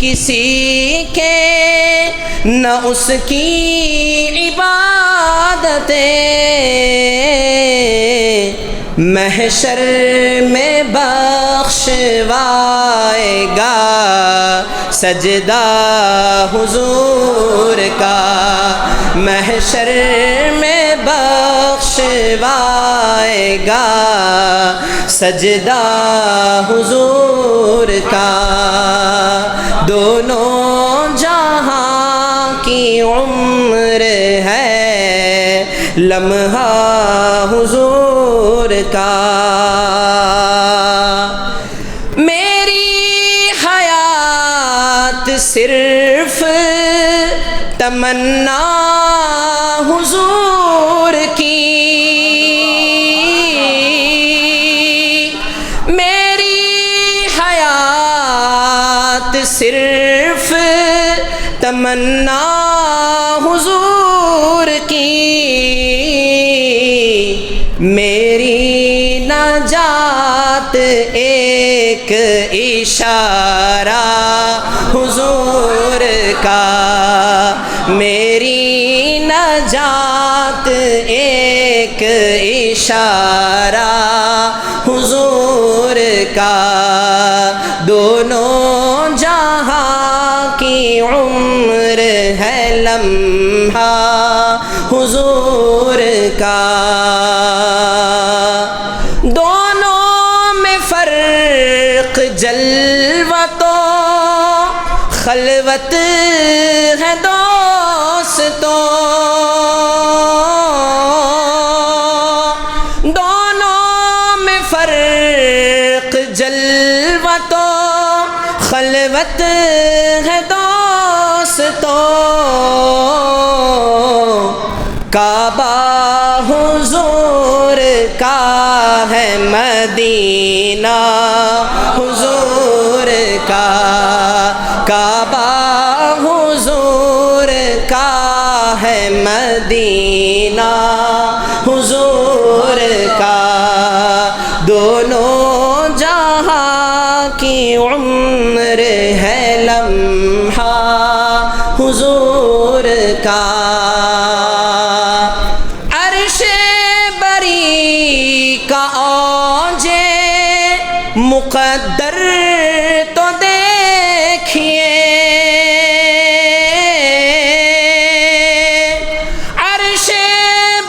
کسی کے نہ اس کی عبادتیں، محشر میں بخشوائے گا سجدہ حضور کا، محشر میں بخشوائے گا سجدہ حضور کا، دونوں جہاں کی عمر ہے لمحہ حضور کا، میری حیات صرف تمنا حضور کی، میری حیات صرف تمنا حضور کی، میری نجات ایک اشارہ حضور کا، میری نجات ایک اشارہ حضور کا، دونوں جہاں کی عمر ہے لمحہ حضور کا، دونوں میں فرق جلوت و خلوت ہے دوستوں، دونوں میں فرق جلوت و خلوت ہے دوستوں، کعبہ حضور کا ہے مدینہ حضور کا، کعبہ حضور کا ہے مدینہ حضور کا، دونوں جہاں کی عمر ہے لمحہ حضور کا، عرش بری کا اوج مقدر تو دیکھیے، عرش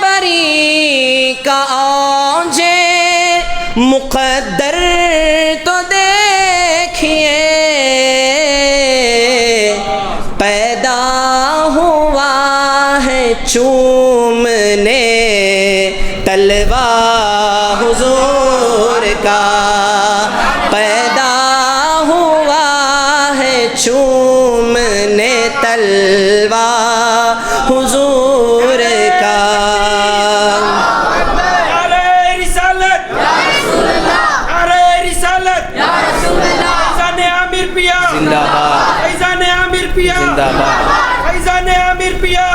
بری کا اوج مقدر تو دیکھیے، پیدا ہوا ہے چومنے تلوہ حضور کا، پیدا ہوا ہے چومنے تلوہ حضور کا، زندہ باد فیضان عامر پیا، زندہ باد فیضان عامر پیا،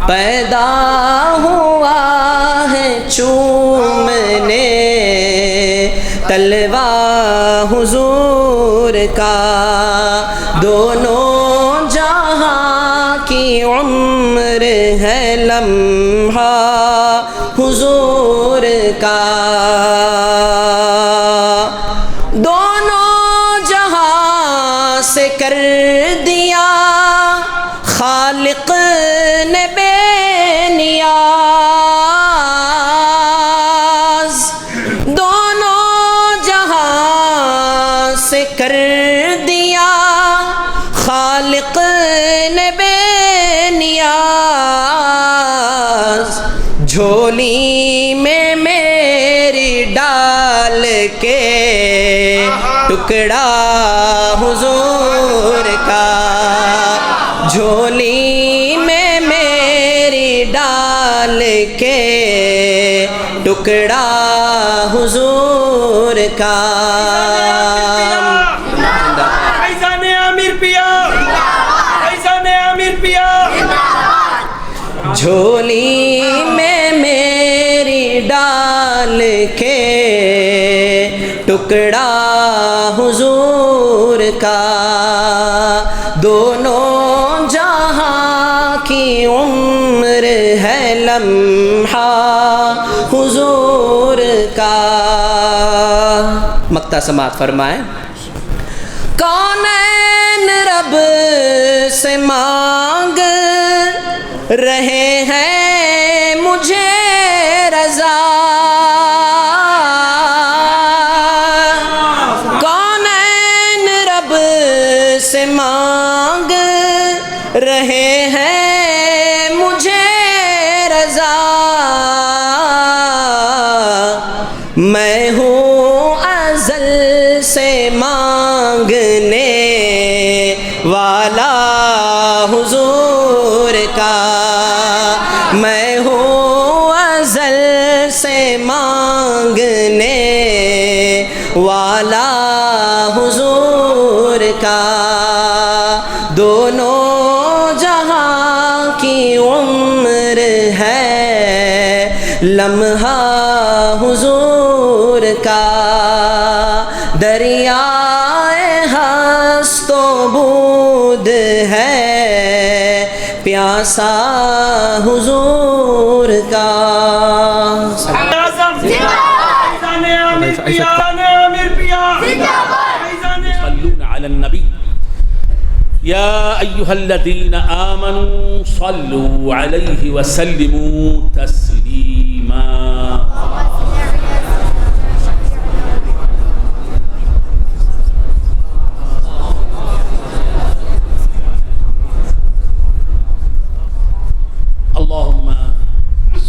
پیدا ہوا ہے چومنے تلوہ حضور کا، دونوں جہاں کی عمر ہے لمحہ حضور کا، دونوں جہاں سے کر دیا خالق نے بے نیاز، دونوں جہاں سے کر دیا خالق نے بے نیاز، جھولی میں میری ڈال کے ٹکڑا حضور کا، جھولی میں میری ڈال کے ٹکڑا حضور کا، فیضان عامر پیا، فیضان عامر پیا، جھولی میں میری ڈال کے ٹکڑا حضور کا، دونوں جہاں کی عمر ہے لمحہ حضور کا۔ مقطع سماعت فرمائیں۔ کونین رب سے مانگ رہے ہیں مجھے رضا، کونین رب سے مانگ رہے ہیں مجھے رضا، میں ہوں ازل سے مانگنے والا حضور کا، میں ہوں ازل سے مانگنے والا حضور کا، دونوں جہاں کی عمر ہے لمحہ حضور کا، دریائے ہست و بود ہے پیاسا حضور کا۔ يصلون على النبي يا أيها الذين آمنوا صلوا عليه وسلموا تسليما۔ اللهم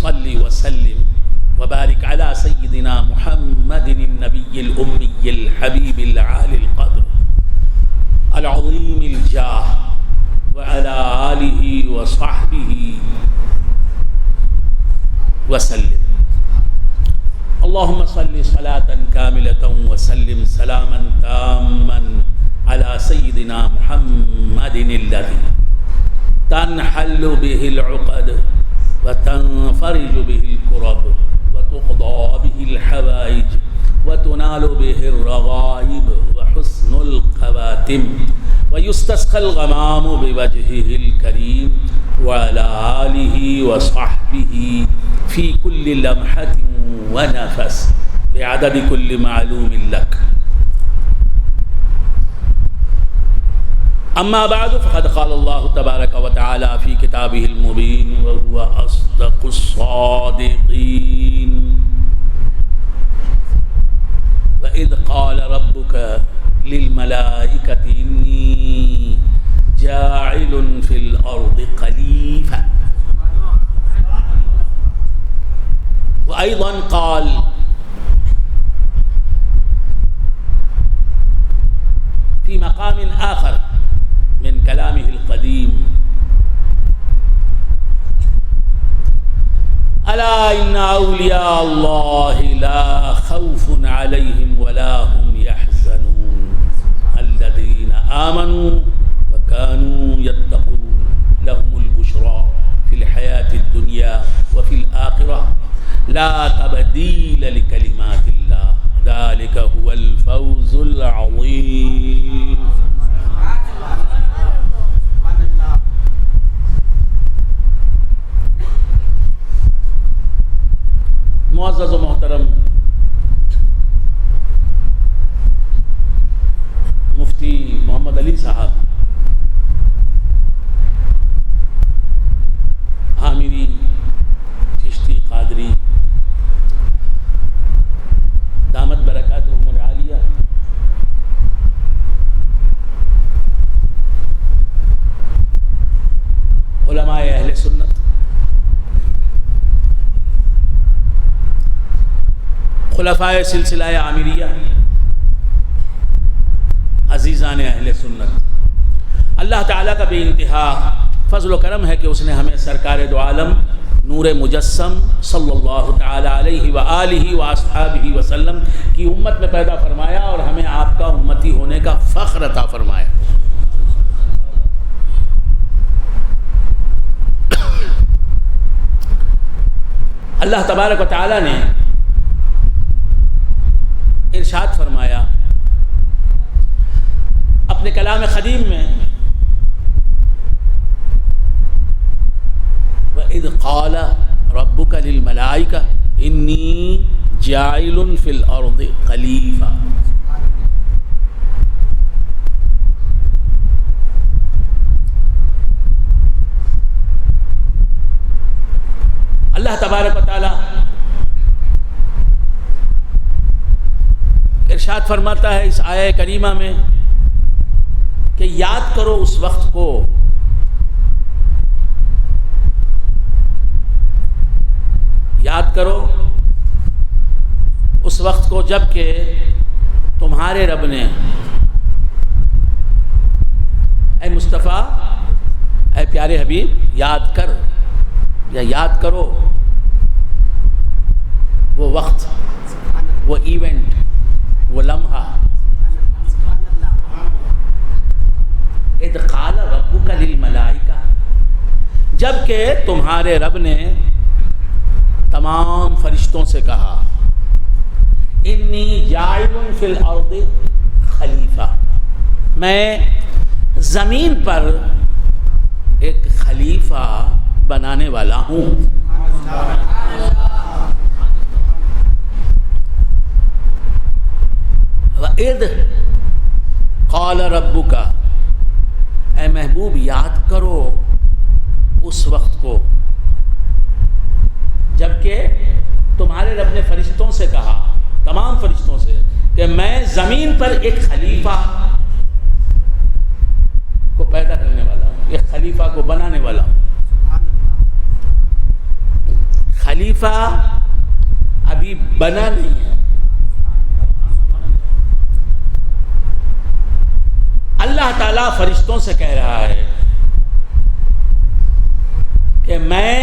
صل وسلم وبارك على سيدنا محمد النبي الأمي الحبيب العالي القدر العظيم الجاه وعلى آله وصحبه وسلم۔ اللهم صل صلاة كاملة وسلم سلاما تاما على سيدنا محمد الذي تنحل به العقد وتنفرج به الكرب وتقضى به الحوائج وتنال به الرغائب وحسن الخواتم ويستسقى الغمام بوجهه الكريم وعلى آله وصحبه في كل لمحة ونفس بعدد كل معلوم لك۔ أما بعد فقد قال الله تبارك وتعالى في كتابه المبين وهو أصدق الصادقين، وإذ قال ربك للملائكة إني جاعل في الأرض خليفة، وأيضا قال في مقام آخر من كلامه القديم ألا إن أولياء الله لا خوف عليهم ولا هم يحزنون الذين آمنوا وكانوا يتقون لهم البشرى في الحياة الدنيا وفي الآخرة لا تبديل لكلمات الله ذلك هو الفوز العظيم۔ معزز و محترم مفتی محمد علی صاحب عامری چشتی قادری دامت برکاتہم العالیہ علماء اہل سنت، خلفائے سلسلہ عامریہ، عزیزان اہل سنت، اللہ تعالیٰ کا بے انتہا فضل و کرم ہے کہ اس نے ہمیں سرکار دو عالم نور مجسم صلی اللہ تعالیٰ علیہ وآلہ واصحابہ وسلم کی امت میں پیدا فرمایا اور ہمیں آپ کا امتی ہونے کا فخر عطا فرمایا۔ اللہ تبارک و تعالیٰ نے ارشاد فرمایا کلام قدیم میں وَإِذْ قَالَ رَبُّكَ لِلْمَلَائِكَةِ إِنِّي جَاعِلٌ فِي الْأَرْضِ خَلِيفَةً. اللہ تبارک و تعالی ارشاد فرماتا ہے اس آیہ کریمہ میں کہ یاد کرو اس وقت کو یاد کرو اس وقت کو جب کہ تمہارے رب نے اے مصطفیٰ اے پیارے حبیب یاد کر یا یاد کرو وہ وقت وہ ایونٹ وہ لمحہ اذ قال ربک للملائکہ جب کہ تمہارے رب نے تمام فرشتوں سے کہا انی جاعل فی الارض خلیفہ میں زمین پر ایک خلیفہ بنانے والا ہوں. وَإِذْ قَالَ رَبُّكَ اے محبوب یاد کرو اس وقت کو جب کہ تمہارے رب نے فرشتوں سے کہا تمام فرشتوں سے کہ میں زمین پر ایک خلیفہ کو پیدا کرنے والا ہوں ایک خلیفہ کو بنانے والا ہوں. خلیفہ ابھی بنا نہیں ہے. اللہ تعالیٰ فرشتوں سے کہہ رہا ہے کہ میں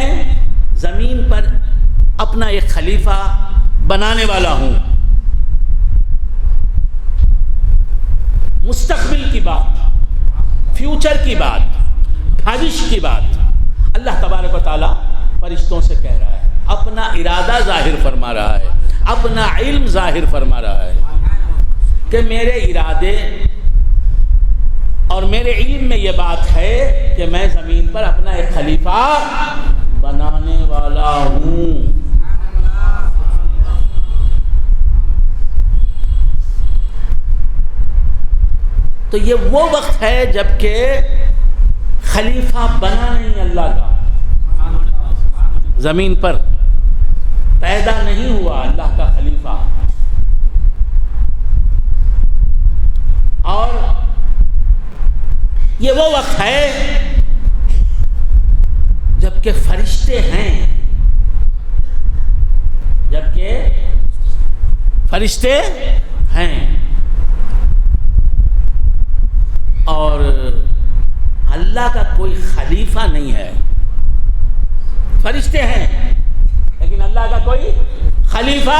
زمین پر اپنا ایک خلیفہ بنانے والا ہوں. مستقبل کی بات فیوچر کی بات بھوش کی بات اللہ تبارک و تعالیٰ فرشتوں سے کہہ رہا ہے اپنا ارادہ ظاہر فرما رہا ہے اپنا علم ظاہر فرما رہا ہے کہ میرے ارادے اور میرے علم میں یہ بات ہے کہ میں زمین پر اپنا ایک خلیفہ بنانے والا ہوں. تو یہ وہ وقت ہے جب کہ خلیفہ بنا نہیں اللہ کا زمین پر پیدا نہیں ہوا اللہ کا خلیفہ. اور یہ وہ وقت ہے جب کہ فرشتے ہیں جب کہ فرشتے ہیں اور اللہ کا کوئی خلیفہ نہیں ہے. فرشتے ہیں لیکن اللہ کا کوئی خلیفہ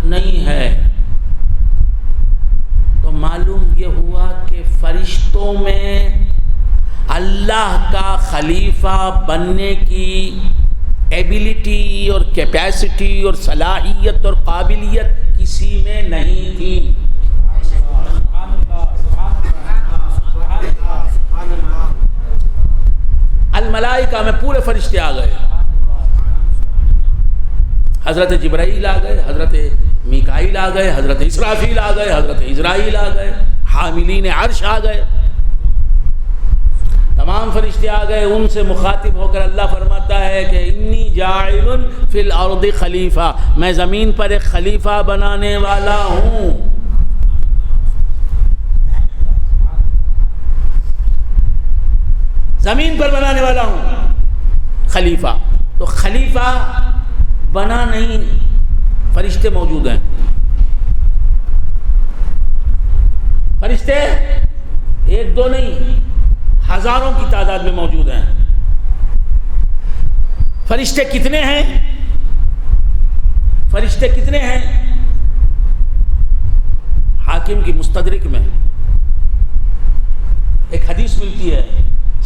نہیں ہے. تو معلوم یہ ہوا کہ فرشتوں میں اللہ کا خلیفہ بننے کی ایبیلٹی اور کیپیسٹی اور صلاحیت اور قابلیت کسی میں نہیں تھی. الملائکہ میں پورے فرشتے آ گئے. حضرت جبرائیل آ گئے حضرت میکائیل آ گئے حضرت اسرافیل آ گئے حضرت اسرائیل آ گئے حاملین عرش آ گئے. تمام فرشتے آ گئے. ان سے مخاطب ہو کر اللہ فرماتا ہے کہ انی جاعل فی الارض خلیفہ میں زمین پر ایک خلیفہ بنانے والا ہوں. زمین پر بنانے والا ہوں خلیفہ. تو خلیفہ بنا نہیں فرشتے موجود ہیں. فرشتے ایک دو نہیں ہزاروں کی تعداد میں موجود ہیں. فرشتے کتنے ہیں فرشتے کتنے ہیں حاکم کی مستدرک میں ایک حدیث ملتی ہے.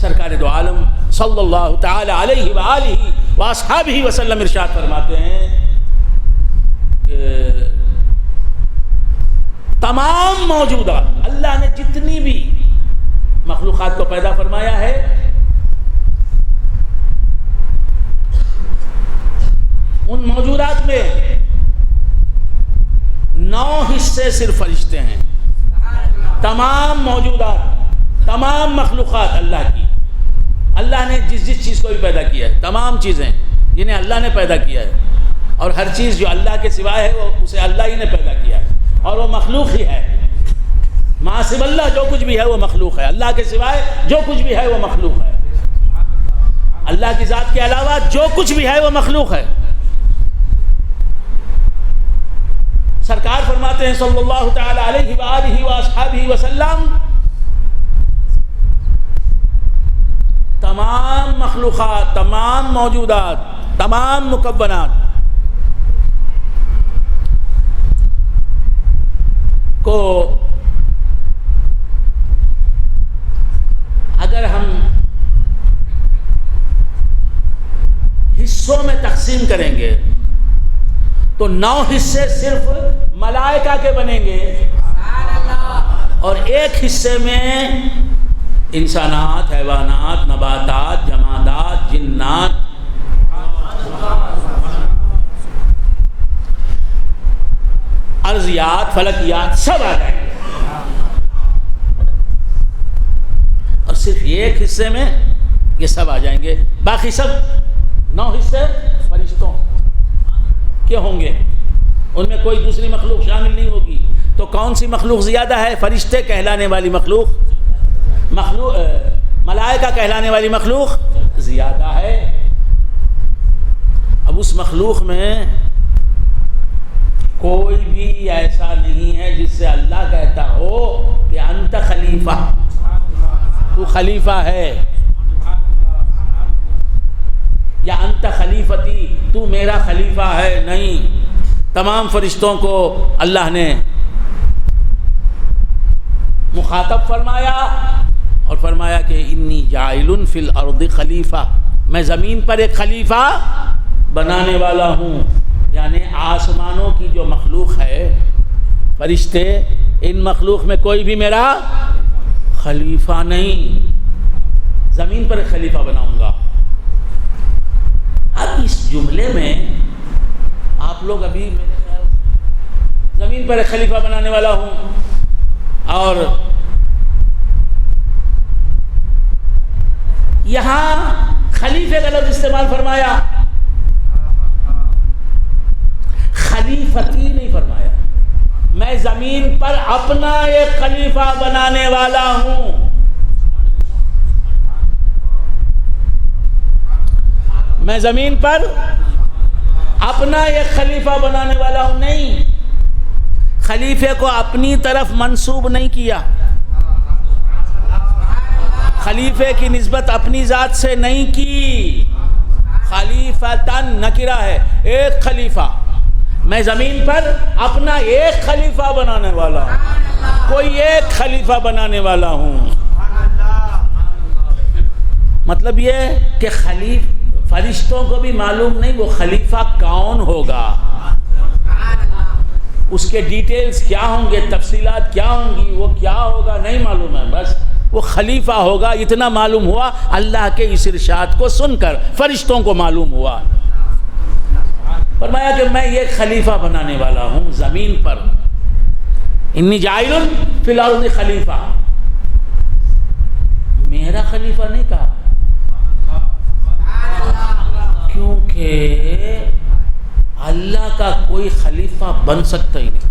سرکار دو عالم صلی اللہ تعالی علیہ وآلہ واصحابہ وسلم ارشاد فرماتے ہیں کہ تمام موجودات اللہ نے جتنی بھی مخلوقات کو پیدا فرمایا ہے؟ ان موجودات میں 9 حصے صرف فرشتے ہیں. تمام موجودات، تمام مخلوقات اللہ کی، اللہ نے جس چیز کو بھی پیدا کیا ہے، تمام چیزیں جنہیں اللہ نے پیدا کیا ہے، اور ہر چیز جو اللہ کے سوائے ہے وہ اسے اللہ ہی نے پیدا کیا ہے، اور وہ مخلوق ہی ہے. ما سوى اللہ جو کچھ بھی ہے وہ مخلوق ہے. اللہ کے سوائے جو کچھ بھی ہے وہ مخلوق ہے. اللہ کی ذات کے علاوہ جو کچھ بھی ہے وہ مخلوق ہے. سرکار فرماتے ہیں صلی اللہ تعالی علیہ وآلہ وآصحابہ وسلم، تمام مخلوقات، تمام موجودات، تمام مکونات کو اگر ہم حصوں میں تقسیم کریں گے تو 9 حصے صرف ملائکہ کے بنیں گے، اور 1 حصے میں انسانات، حیوانات، نباتات، جمادات، جنات، ارضیات، فلکیات سب آ جائیں گے، اور صرف 1 حصے میں یہ سب آ جائیں گے. باقی سب 9 حصے فرشتوں کے ہوں گے، ان میں کوئی دوسری مخلوق شامل نہیں ہوگی. تو کون سی مخلوق زیادہ ہے؟ فرشتے کہلانے والی مخلوق، ملائکہ کہلانے والی مخلوق زیادہ ہے. اب اس مخلوق میں کوئی بھی ایسا نہیں ہے جس سے اللہ کہتا ہو کہ انت خلیفہ، تو خلیفہ ہے، یا انت خلیفتی، تو میرا خلیفہ ہے. نہیں، تمام فرشتوں کو اللہ نے مخاطب فرمایا اور فرمایا کہ انی جاعل فی الارض خلیفہ، میں زمین پر ایک خلیفہ بنانے والا ہوں. یعنی آسمانوں کی جو مخلوق ہے، فرشتے، ان مخلوق میں کوئی بھی میرا خلیفہ نہیں، زمین پر ایک خلیفہ بناؤں گا. اب اس جملے میں آپ لوگ ابھی میرے خیال زمین پر ایک خلیفہ بنانے والا ہوں، اور یہاں خلیفے کا لفظ استعمال فرمایا، خلیفتی نہیں فرمایا. میں زمین پر اپنا ایک خلیفہ بنانے والا ہوں. میں زمین پر اپنا ایک خلیفہ بنانے والا ہوں. نہیں، خلیفے کو اپنی طرف منسوب نہیں کیا، خلیفے کی نسبت اپنی ذات سے نہیں کی. خلیفتن نکرہ ہے، ایک خلیفہ. میں زمین پر اپنا ایک خلیفہ بنانے والا ہوں، کوئی ایک خلیفہ بنانے والا ہوں. مطلب یہ کہ فرشتوں کو بھی معلوم نہیں وہ خلیفہ کون ہوگا، اس کے ڈیٹیلز کیا ہوں گے، تفصیلات کیا ہوں گی، وہ کیا ہوگا نہیں معلوم ہے. بس وہ خلیفہ ہوگا اتنا معلوم ہوا، اللہ کے اس ارشاد کو سن کر فرشتوں کو معلوم ہوا. فرمایا کہ میں یہ خلیفہ بنانے والا ہوں زمین پر. انی جاعل فی الارض خلیفہ، میرا خلیفہ نہیں کہا، کیونکہ اللہ کا کوئی خلیفہ بن سکتا ہی نہیں.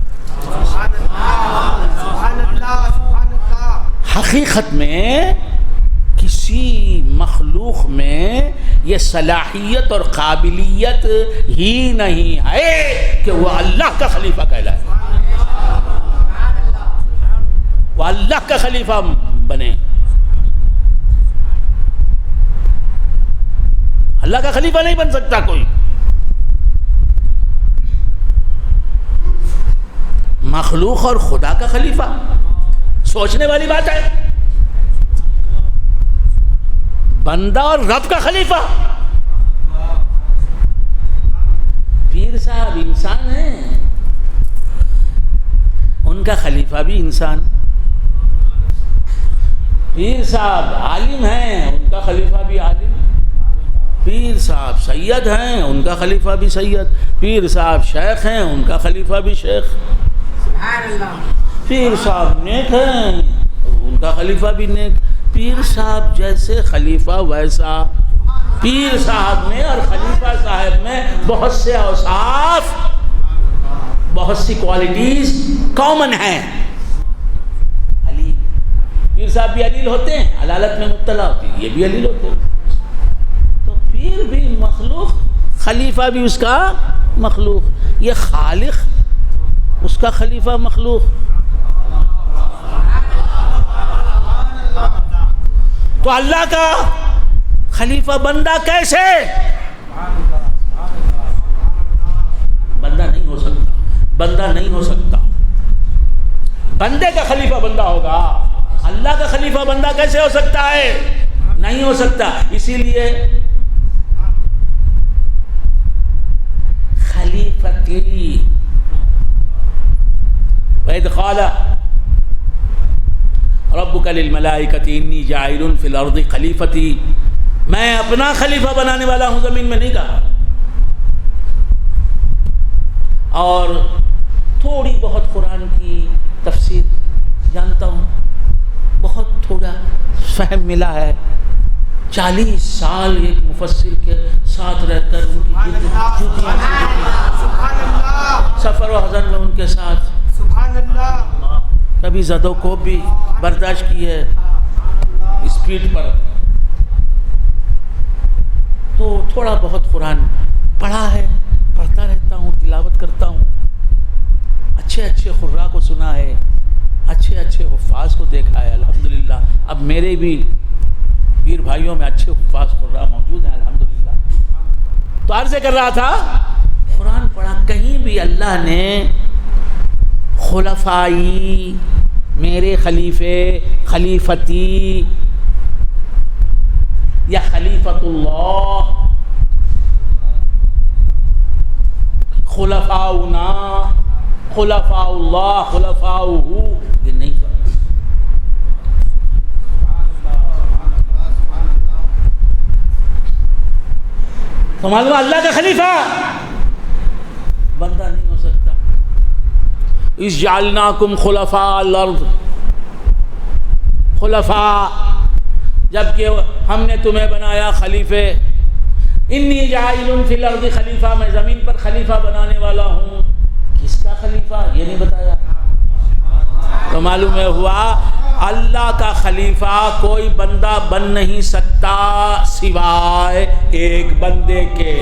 حقیقت میں کسی مخلوق میں یہ صلاحیت اور قابلیت ہی نہیں ہے کہ وہ اللہ کا خلیفہ کہلائے، وہ اللہ کا خلیفہ بنے. اللہ کا خلیفہ نہیں بن سکتا کوئی. مخلوق اور خدا کا خلیفہ، سوچنے والی بات ہے. بندہ اور رب کا خلیفہ. پیر صاحب انسان ہیں، ان کا خلیفہ بھی انسان. پیر صاحب عالم ہیں، ان کا خلیفہ بھی عالم، پیر صاحب سید ہیں، ان کا خلیفہ بھی سید، پیر صاحب شیخ ہیں، ان کا خلیفہ بھی شیخ، پیر صاحب نیک ہیں، ان کا خلیفہ بھی نیک، پیر صاحب جیسے خلیفہ ویسا، پیر صاحب میں اور خلیفہ صاحب میں بہت سے اوصاف، بہت سی کوالٹیز کامن ہیں۔ علی، پیر صاحب بھی علیل ہوتے ہیں، علالت میں مبتلا ہوتی ہے، یہ بھی علیل ہوتے ہیں، تو پیر بھی مخلوق، خلیفہ بھی اس کا مخلوق، یہ خالق اس کا خلیفہ مخلوق، تو اللہ کا خلیفہ بندہ کیسے؟ بندہ نہیں ہو سکتا، بندہ نہیں ہو سکتا، بندے کا خلیفہ بندہ ہوگا، اللہ کا خلیفہ بندہ کیسے ہو سکتا ہے؟ نہیں ہو سکتا۔ اسی لیے خلیفتی، وَإِذْ قَالَ رَبُّكَ لِلْمَلَائِكَةِ إِنِّي جَاعِلٌ فِي الْأَرْضِ خَلِيفَتِي، میں اپنا خلیفہ بنانے والا ہوں، زمین میں نہیں کہا۔ اور تھوڑی بہت قرآن کی تفسیر جانتا ہوں، بہت تھوڑا فہم ملا ہے، 40 سال ایک مفسر کے ساتھ رہ کر ان کی جوتیاں، سفر و حضر میں ان کے ساتھ، کبھی زد و کوب بھی برداشت کی ہے اسپیڈ پر، تو تھوڑا بہت قرآن پڑھا ہے، پڑھتا رہتا ہوں، تلاوت کرتا ہوں، اچھے اچھے قراء کو سنا ہے، اچھے اچھے حفاظ کو دیکھا ہے، الحمدللہ۔ اب میرے بھی پیر بھائیوں میں اچھے حفاظ قراء موجود ہیں، الحمدللہ۔ تو عرض کر رہا تھا، قرآن پڑھا، کہیں بھی اللہ نے خلفائی، میرے خلیفے، خلیفتی یا خلیفۃ اللہ، خلفاؤنا، خلفاء اللہ، خلفاؤہ، یہ نہیں پڑھا۔ تو معلوم اللہ کا خلیفہ بندہ نہیں ہو سکتا۔ اِذْ جَعَلْنَاكُمْ خُلَفَاءَ الْأَرْضِ، خلفاء، جبکہ ہم نے تمہیں بنایا خلیفے، انی جاعل فی الارض خلیفہ، میں زمین پر خلیفہ بنانے والا ہوں۔ کس کا خلیفہ؟ یہ نہیں بتایا۔ تو معلوم ہوا اللہ کا خلیفہ کوئی بندہ بن نہیں سکتا سوائے ایک بندے کے۔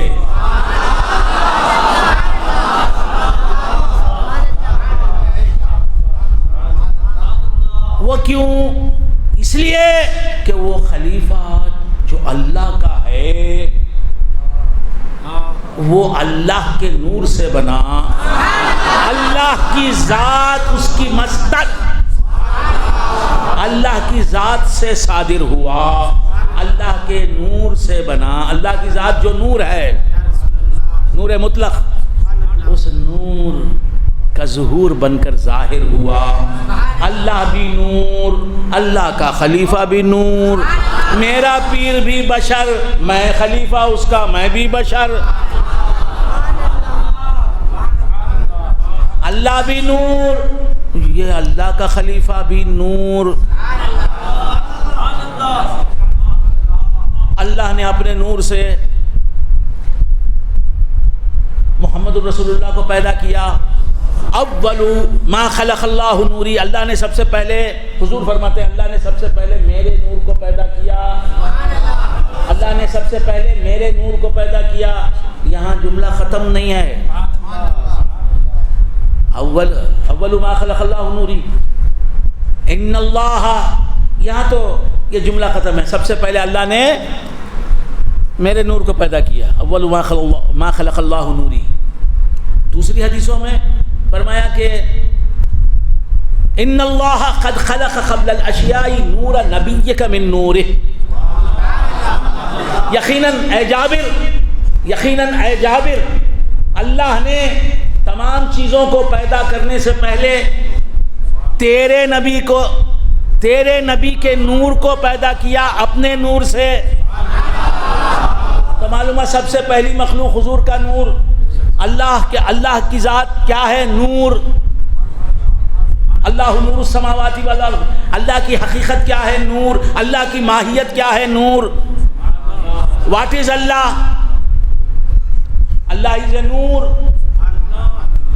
وہ کیوں؟ اس لیے کہ وہ خلیفہ جو اللہ کا ہے وہ اللہ کے نور سے بنا، اللہ کی ذات اس کی مصدر، اللہ کی ذات سے صادر ہوا، اللہ کے نور سے بنا، اللہ کی ذات جو نور ہے، نور مطلق، اس نور کا ظہور بن کر ظاہر ہوا۔ اللہ بھی نور، اللہ کا خلیفہ بھی نور، میرا پیر بھی بشر، میں خلیفہ اس کا، میں بھی بشر، اللہ بھی نور، یہ اللہ کا خلیفہ بھی نور۔ اللہ نے اپنے نور سے محمد الرسول اللہ کو پیدا کیا۔ اول ما خلق اللہ نوری، اللہ نے سب سے پہلے، حضور فرماتے ہیں اللہ نے سب سے پہلے میرے نور کو پیدا کیا، اللہ نے سب سے پہلے میرے نور کو پیدا کیا۔ یہاں جملہ ختم نہیں ہے، اول ما خلق اللہ نوری، ان اللہ، یہاں تو یہ جملہ ختم ہے، سب سے پہلے اللہ نے میرے نور کو پیدا کیا، اول ما خلق اللہ نوری۔ دوسری حدیثوں میں فرمایا کہ ان اللہ قد خلق قبل الاشیاء نور نبیک من نورہ، یقیناً اے جابر، اللہ نے تمام چیزوں کو پیدا کرنے سے پہلے تیرے نبی کو تیرے نبی کے نور کو پیدا کیا اپنے نور سے. تو معلوم ہے سب سے پہلی مخلوق حضور کا نور. اللہ کی ذات کیا ہے؟ نور. اللہ نور السماوات والارض. اللہ کی حقیقت کیا ہے؟ نور. اللہ کی ماہیت کیا ہے؟ نور. واٹ از اللہ؟ اللہ از اے نور.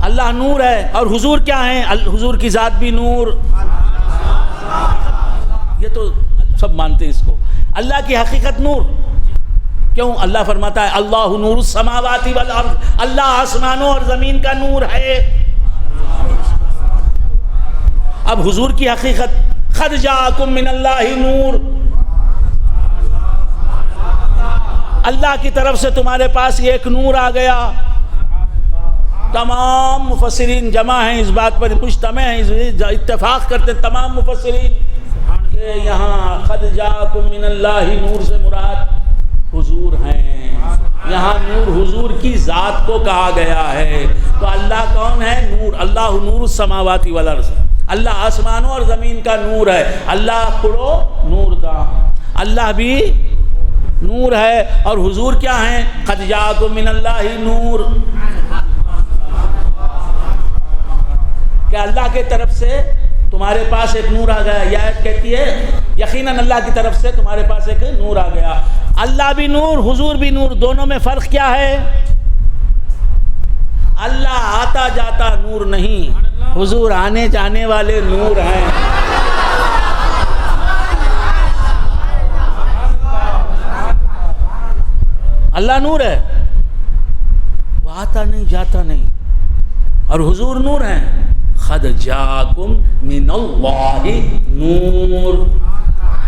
اللہ نور ہے. اور حضور کیا ہیں؟ حضور کی ذات بھی نور. یہ تو سب مانتے ہیں اس کو. اللہ کی حقیقت نور. کیوں؟ اللہ فرماتا ہے اللہ نور السماوات والارض. اللہ آسمانوں اور زمین کا نور ہے. اب حضور کی حقیقت قد جاءکم من اللہ نور. اللہ کی طرف سے تمہارے پاس یہ ایک نور آ گیا. تمام مفسرین جمع ہیں اس بات پر، مجتمع ہیں، اتفاق کرتے ہیں تمام مفسرین کہ یہاں قد جاءکم من اللہ نور سے مراد حضور ہیں. یہاں نور حضور کی ذات کو کہا گیا ہے. تو اللہ کون ہے؟ نور. اللہ نور السماوات والارض. اللہ آسمانوں اور زمین کا نور ہے. اللہ پڑھو نور دا. اللہ بھی نور ہے. اور حضور کیا ہیں؟ قد جاءکم من اللہ نور. کہ اللہ کی طرف سے تمہارے پاس ایک نور آ گیا. یہ آیت کہتی ہے یقیناً اللہ کی طرف سے تمہارے پاس ایک نور آ گیا. اللہ بھی نور، حضور بھی نور. دونوں میں فرق کیا ہے؟ اللہ آتا جاتا نور نہیں، حضور آنے جانے والے نور ہیں. اللہ نور ہے، وہ آتا نہیں جاتا نہیں. اور حضور نور ہیں. قد جاءکم من اللہ نور.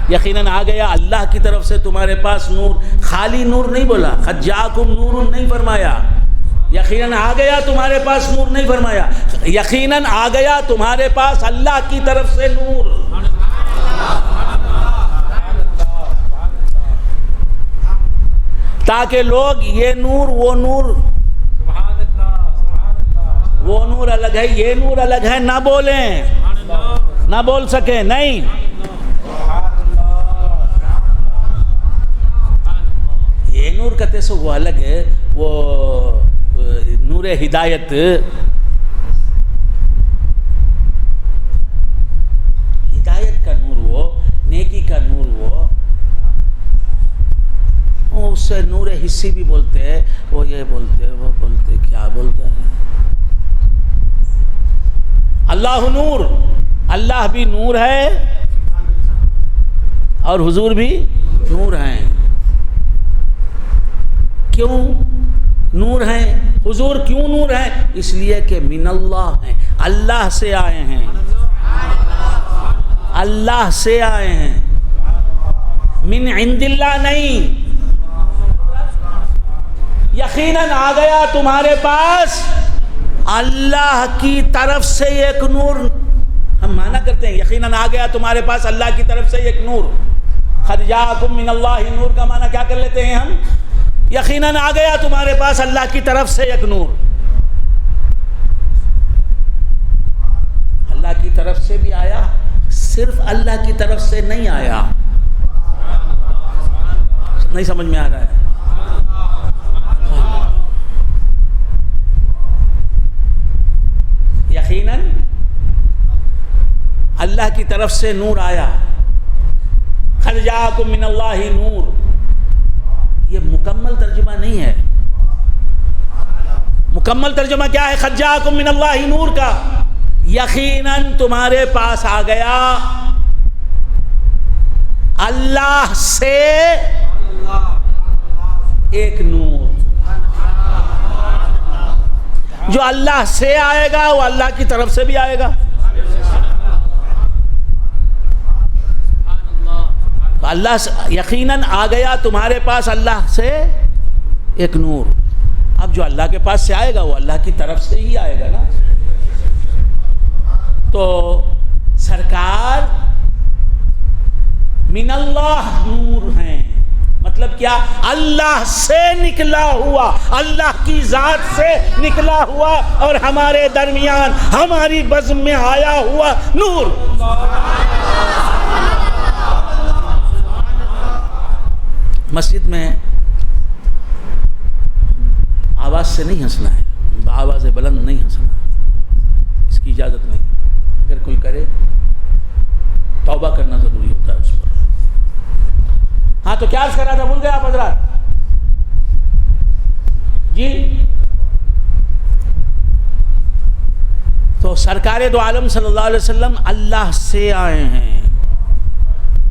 یقیناً آ گیا اللہ کی طرف سے تمہارے پاس نور. خالی نور نہیں بولا، قد جاءکم نور نہیں فرمایا. یقیناً آ گیا تمہارے پاس نور نہیں فرمایا. یقیناً آ گیا تمہارے پاس اللہ کی طرف سے نور. تاکہ لوگ یہ نور وہ نور، وہ نور الگ ہے یہ نور الگ ہے نہ بولیں، نہ بول سکیں. نہیں، یہ نور کہتے سے وہ الگ ہے. وہ نور ہدایت، ہدایت کا نور، وہ نیکی کا نور. وہ اس سے نور حصی بھی بولتے ہیں. وہ یہ بولتے وہ بولتے کیا بولتے ہیں. اللہ نور. اللہ بھی نور ہے اور حضور بھی نور ہیں. کیوں نور ہیں؟ حضور کیوں نور ہیں؟ اس لیے کہ من اللہ ہیں، اللہ سے آئے ہیں. اللہ سے آئے ہیں، من عند اللہ نہیں. یقیناً آ گیا تمہارے پاس اللہ کی طرف سے ایک نور. ہم مانا کرتے ہیں یقیناً آ گیا تمہارے پاس اللہ کی طرف سے ایک نور. قد جاءکم من اللہ نور کا مانا کیا کر لیتے ہیں ہم؟ یقیناً آ گیا تمہارے پاس اللہ کی طرف سے ایک نور. اللہ کی طرف سے بھی آیا، صرف اللہ کی طرف سے نہیں آیا. نہیں سمجھ میں آ رہا ہے؟ یقیناً اللہ کی طرف سے نور آیا. قد جاءکم من اللہ نور. یہ مکمل ترجمہ نہیں ہے. مکمل ترجمہ کیا ہے قد جاءکم من اللہ نور کا؟ یقیناً تمہارے پاس آ گیا اللہ سے ایک نور. جو اللہ سے آئے گا وہ اللہ کی طرف سے بھی آئے گا. تو اللہ یقیناً آ گیا تمہارے پاس اللہ سے ایک نور. اب جو اللہ کے پاس سے آئے گا وہ اللہ کی طرف سے ہی آئے گا نا. تو سرکار من اللہ نور ہیں. مطلب کیا؟ اللہ سے نکلا ہوا، اللہ کی ذات سے نکلا ہوا اور ہمارے درمیان ہماری بزم میں آیا ہوا نور. توبہ کرنا ضروری ہوتا ہے اس پر. ہاں تو کیا عرض کر رہا تھا, بھول گئے آپ حضرات؟ جی تو سرکار دو عالم صلی اللہ علیہ وسلم اللہ سے آئے ہیں,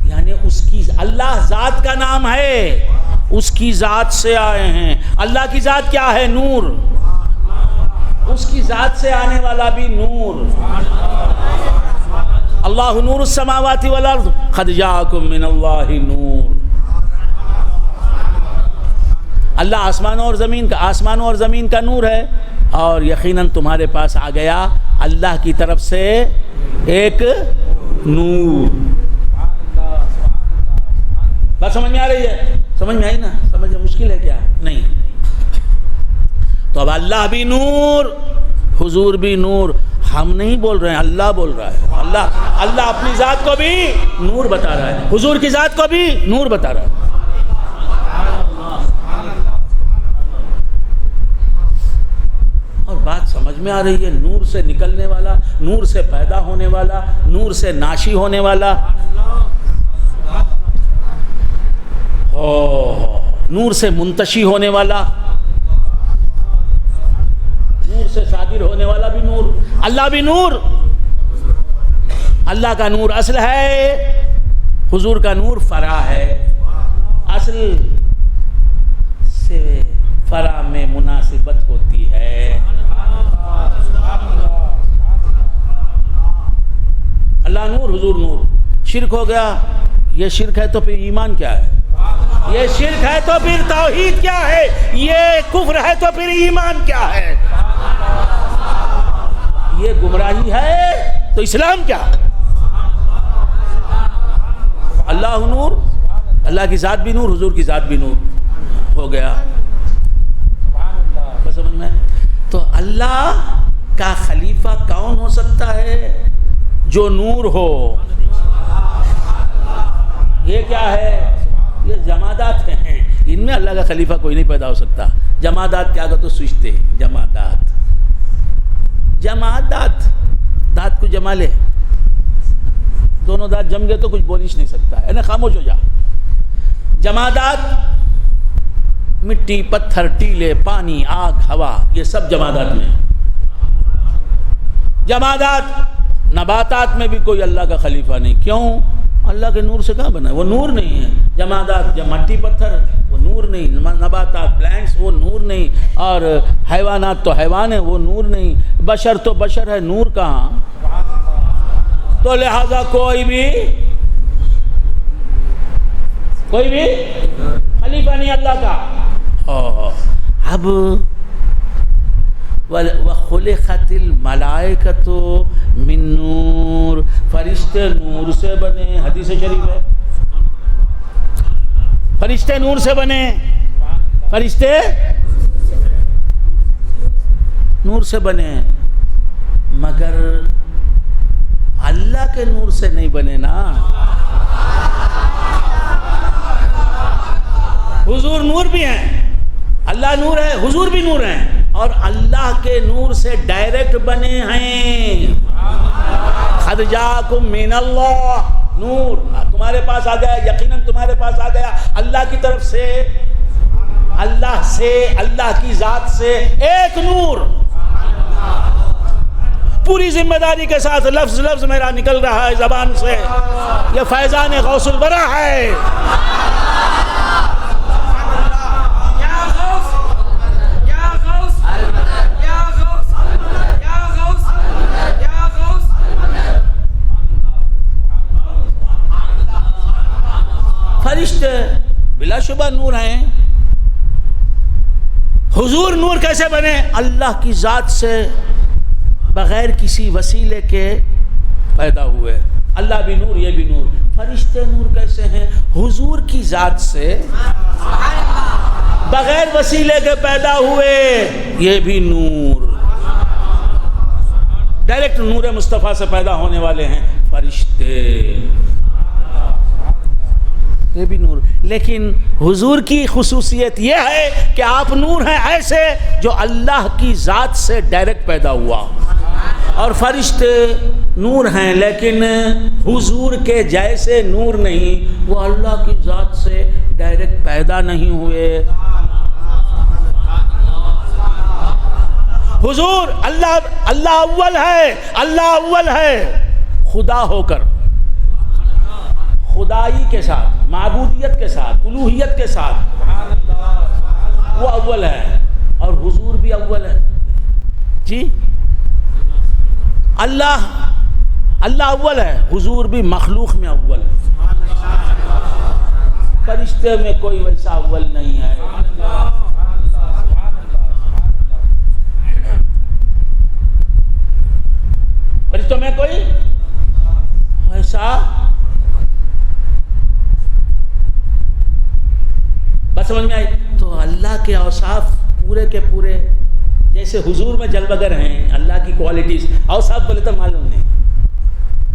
یعنی اس کی اللہ ذات کا نام ہے, اس کی ذات سے آئے ہیں. اللہ کی ذات کیا ہے؟ نور. اس کی ذات سے آنے والا بھی نور. اللہ نور السماوات والارض قد جاءکم من اللہ نور. اللہ آسمانوں اور زمین کا نور ہے, اور یقیناً تمہارے پاس آ گیا اللہ کی طرف سے ایک نور. بات سمجھ میں آ رہی ہے؟ سمجھ میں آئی نا؟ سمجھ میں مشکل ہے کیا؟ نہیں. تو اب اللہ بھی نور, حضور بھی نور. ہم نہیں بول رہے ہیں, اللہ بول رہا ہے. اللہ اپنی ذات کو بھی نور بتا رہا ہے, حضور کی ذات کو بھی نور بتا رہا ہے. اور بات سمجھ میں آ رہی ہے؟ نور سے نکلنے والا, نور سے پیدا ہونے والا, نور سے ناشی ہونے والا, نور سے منتشی ہونے والا, نور سے صادر ہونے والا بھی نور. اللہ بھی نور. اللہ کا نور اصل ہے, حضور کا نور فرع ہے. اصل سے فرع میں مناسبت ہوتی ہے. اللہ نور, حضور نور. شرک ہو گیا, یہ شرک ہے تو پھر ایمان کیا ہے؟ یہ شرک ہے تو پھر توحید کیا ہے؟ یہ کفر ہے تو پھر ایمان کیا ہے؟ یہ گمراہی ہے تو اسلام کیا ہے؟ اللہ نور, اللہ کی ذات بھی نور, حضور کی ذات بھی نور ہو گیا. بس سمجھ میں؟ تو اللہ کا خلیفہ کون ہو سکتا ہے؟ جو نور ہو. یہ کیا ہے؟ یہ جمادات ہیں, ان میں اللہ کا خلیفہ کوئی نہیں پیدا ہو سکتا. جمادات کیا کہ تو سوچتے ہیں, جمادات دانت کو جما لے, دونوں دانت جم گئے تو کچھ بول ہی نہیں سکتا ہے, خاموش ہو جا. جمادات مٹی, پتھر, ٹیلے, پانی, آگ, ہوا, یہ سب جمادات میں. جمادات نباتات میں بھی کوئی اللہ کا خلیفہ نہیں. کیوں؟ اللہ کے نور سے کہاں بنا ہے؟ وہ نور نہیں ہے. جمادات, مٹی پتھر, وہ نور نہیں. نباتات, پلانٹس, وہ نور نہیں. اور حیوانات تو حیوان ہے, وہ نور نہیں. بشر تو بشر ہے, نور کہاں؟ تو لہذا کوئی بھی خلیفہ نہیں اللہ کا. اب وَخُلِقَتِ الْمَلَائِكَةُ مِن نور, فرشتے نور سے بنے. حدیث شریف ہے, فرشتے نور سے بنے. فرشتے نور سے بنے, مگر اللہ کے نور سے نہیں بنے نا. حضور نور بھی ہیں, اللہ نور ہے, حضور بھی نور ہیں, اور اللہ کے نور سے ڈائریکٹ بنے ہیں. قد جاءکم من اللہ نور, تمہارے پاس آ گیا, یقیناً تمہارے پاس آ گیا اللہ کی طرف سے, اللہ کی ذات سے ایک نور. پوری ذمہ داری کے ساتھ لفظ میرا نکل رہا ہے زبان سے, یہ فیضان غوث البرا ہے. فرشتے بلا شبہ نور ہیں. حضور نور کیسے بنے؟ اللہ کی ذات سے بغیر کسی وسیلے کے پیدا ہوئے. اللہ بھی نور, یہ بھی نور. فرشتے نور کیسے ہیں؟ حضور کی ذات سے بغیر وسیلے کے پیدا ہوئے, یہ بھی نور. ڈائریکٹ نور مصطفیٰ سے پیدا ہونے والے ہیں فرشتے, یہ بھی نور. لیکن حضور کی خصوصیت یہ ہے کہ آپ نور ہیں ایسے جو اللہ کی ذات سے ڈائریکٹ پیدا ہوا. اور فرشتے نور ہیں لیکن حضور کے جیسے نور نہیں، وہ اللہ کی ذات سے ڈائریکٹ پیدا نہیں ہوئے۔ حضور اللہ اول ہے، اللہ اول ہے خدا ہو کر، خدائی کے ساتھ، معبودیت کے ساتھ، الوہیت کے ساتھ وہ اول ہے، اور حضور بھی اول ہے جی۔ اللہ اول ہے، حضور بھی مخلوق میں اول ہے، فرشتے میں کوئی ویسا اول نہیں ہے۔ فرشتوں میں کوئی ویسا، بس سمجھ میں آئی؟ تو اللہ کے اوصاف پورے کے پورے، جیسے حضور میں جلوہ گر ہیں اللہ کی کوالٹیز، اوصاف بولے تو معلوم نہیں،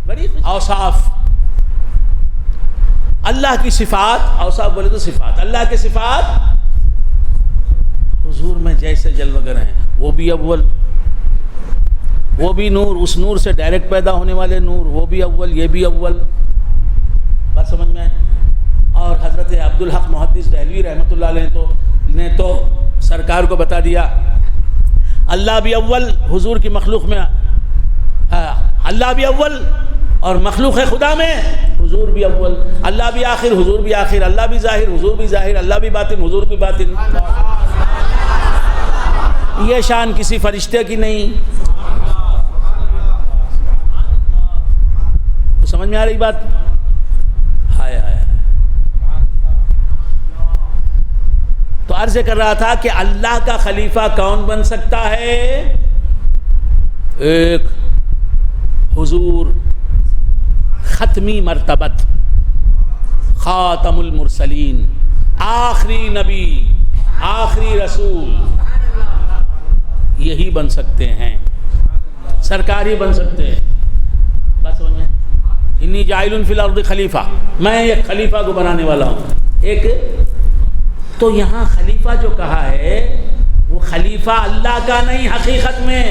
بڑی اوصاف اللہ کی صفات، اوصاف بولے تو صفات اللہ کے صفات، حضور میں جیسے جلوہ گر ہیں، وہ بھی اول، وہ بھی نور، اس نور سے ڈائریکٹ پیدا ہونے والے نور، وہ بھی اول، یہ بھی اول، بات سمجھ میں؟ اور حضرت عبدالحق محدث دہلوی رحمۃ اللہ علیہ نے تو سرکار کو بتا دیا، اللہ بھی اول حضور کی مخلوق میں، اللہ بھی اول اور مخلوق خدا میں حضور بھی اول، اللہ بھی آخر حضور بھی آخر، اللہ بھی ظاہر حضور بھی ظاہر، اللہ بھی باطن حضور بھی باطن۔ یہ شان کسی فرشتے کی نہیں۔ تو سمجھ میں آ رہی بات؟ ہائے ہائے۔ تو عرض کر رہا تھا کہ اللہ کا خلیفہ کون بن سکتا ہے؟ ایک حضور ختمی مرتبت، خاتم المرسلین، آخری نبی، آخری رسول، یہی بن سکتے ہیں، سرکار ہی بن سکتے ہیں۔ بات سمجھ میں؟ انی جاعل فی الارض خلیفہ، میں ایک خلیفہ کو بنانے والا ہوں۔ ایک تو یہاں خلیفہ جو کہا ہے وہ خلیفہ اللہ کا نہیں، حقیقت میں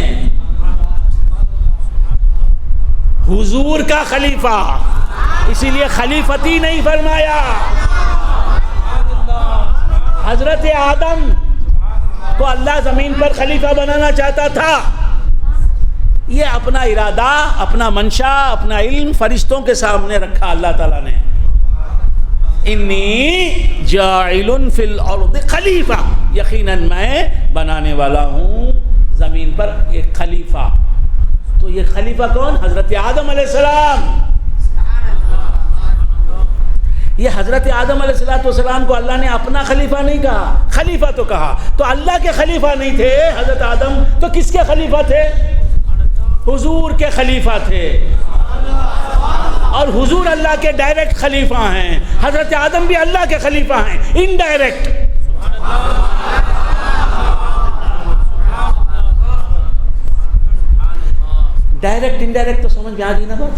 حضور کا خلیفہ، اسی لیے خلیفتی نہیں فرمایا۔ حضرت آدم کو اللہ زمین پر خلیفہ بنانا چاہتا تھا، یہ اپنا ارادہ، اپنا منشا، اپنا علم فرشتوں کے سامنے رکھا اللہ تعالیٰ نے۔ انی جاعل فی الارض خلیفہ، یقیناً میں بنانے والا ہوں زمین پر ایک خلیفہ۔ تو یہ خلیفہ کون؟ حضرت آدم علیہ السلام۔ یہ حضرت آدم علیہ السلام کو اللہ نے اپنا خلیفہ نہیں کہا، خلیفہ تو کہا۔ تو اللہ کے خلیفہ نہیں تھے حضرت آدم، تو کس کے خلیفہ تھے؟ حضور کے خلیفہ تھے، اور حضور اللہ کے ڈائریکٹ خلیفہ ہیں، حضرت آدم بھی اللہ کے خلیفہ ہیں انڈائریکٹ۔ ڈائریکٹ انڈائریکٹ تو سمجھ میں آ گئی نا بات؟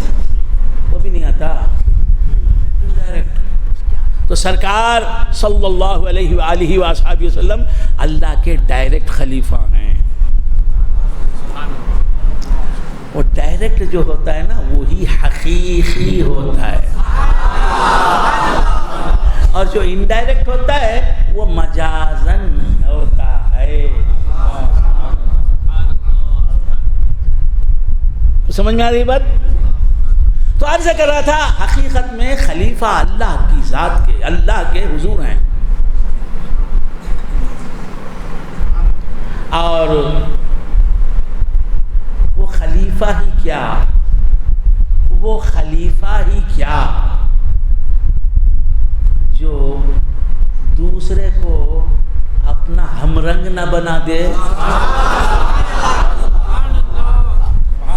وہ بھی نہیں آتا انڈائریکٹ۔ تو سرکار صلی اللہ علیہ وآلہ وآلہ وسلم اللہ کے ڈائریکٹ خلیفہ ہیں۔ وہ ڈائریکٹ جو ہوتا ہے نا وہی حقیقی ہوتا ہے، اور جو انڈائریکٹ ہوتا ہے وہ مجازن ہوتا ہے۔ سمجھ میں آ رہی بات؟ تو عرض کر رہا تھا حقیقت میں خلیفہ اللہ کی ذات کے، اللہ کے حضور ہیں، اور وہ خلیفہ ہی کیا، وہ خلیفہ ہی کیا جو دوسرے کو اپنا ہم رنگ نہ بنا دے۔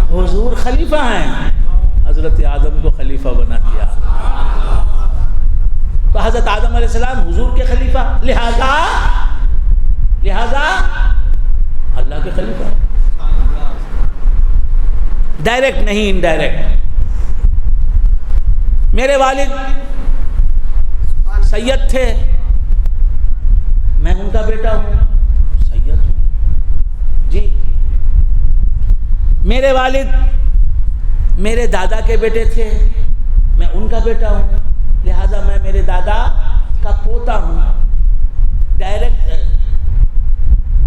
حضور خلیفہ ہیں، حضرت آدم کو خلیفہ بنا دیا، تو حضرت آدم علیہ السلام حضور کے خلیفہ، لہذا اللہ کے خلیفہ، ڈائریکٹ نہیں انڈائریکٹ۔ میرے والد سید تھے، میں ان کا بیٹا ہوں، سید ہوں جی۔ میرے والد میرے دادا کے بیٹے تھے، میں ان کا بیٹا ہوں، لہذا میں میرے دادا کا پوتا ہوں، ڈائریکٹ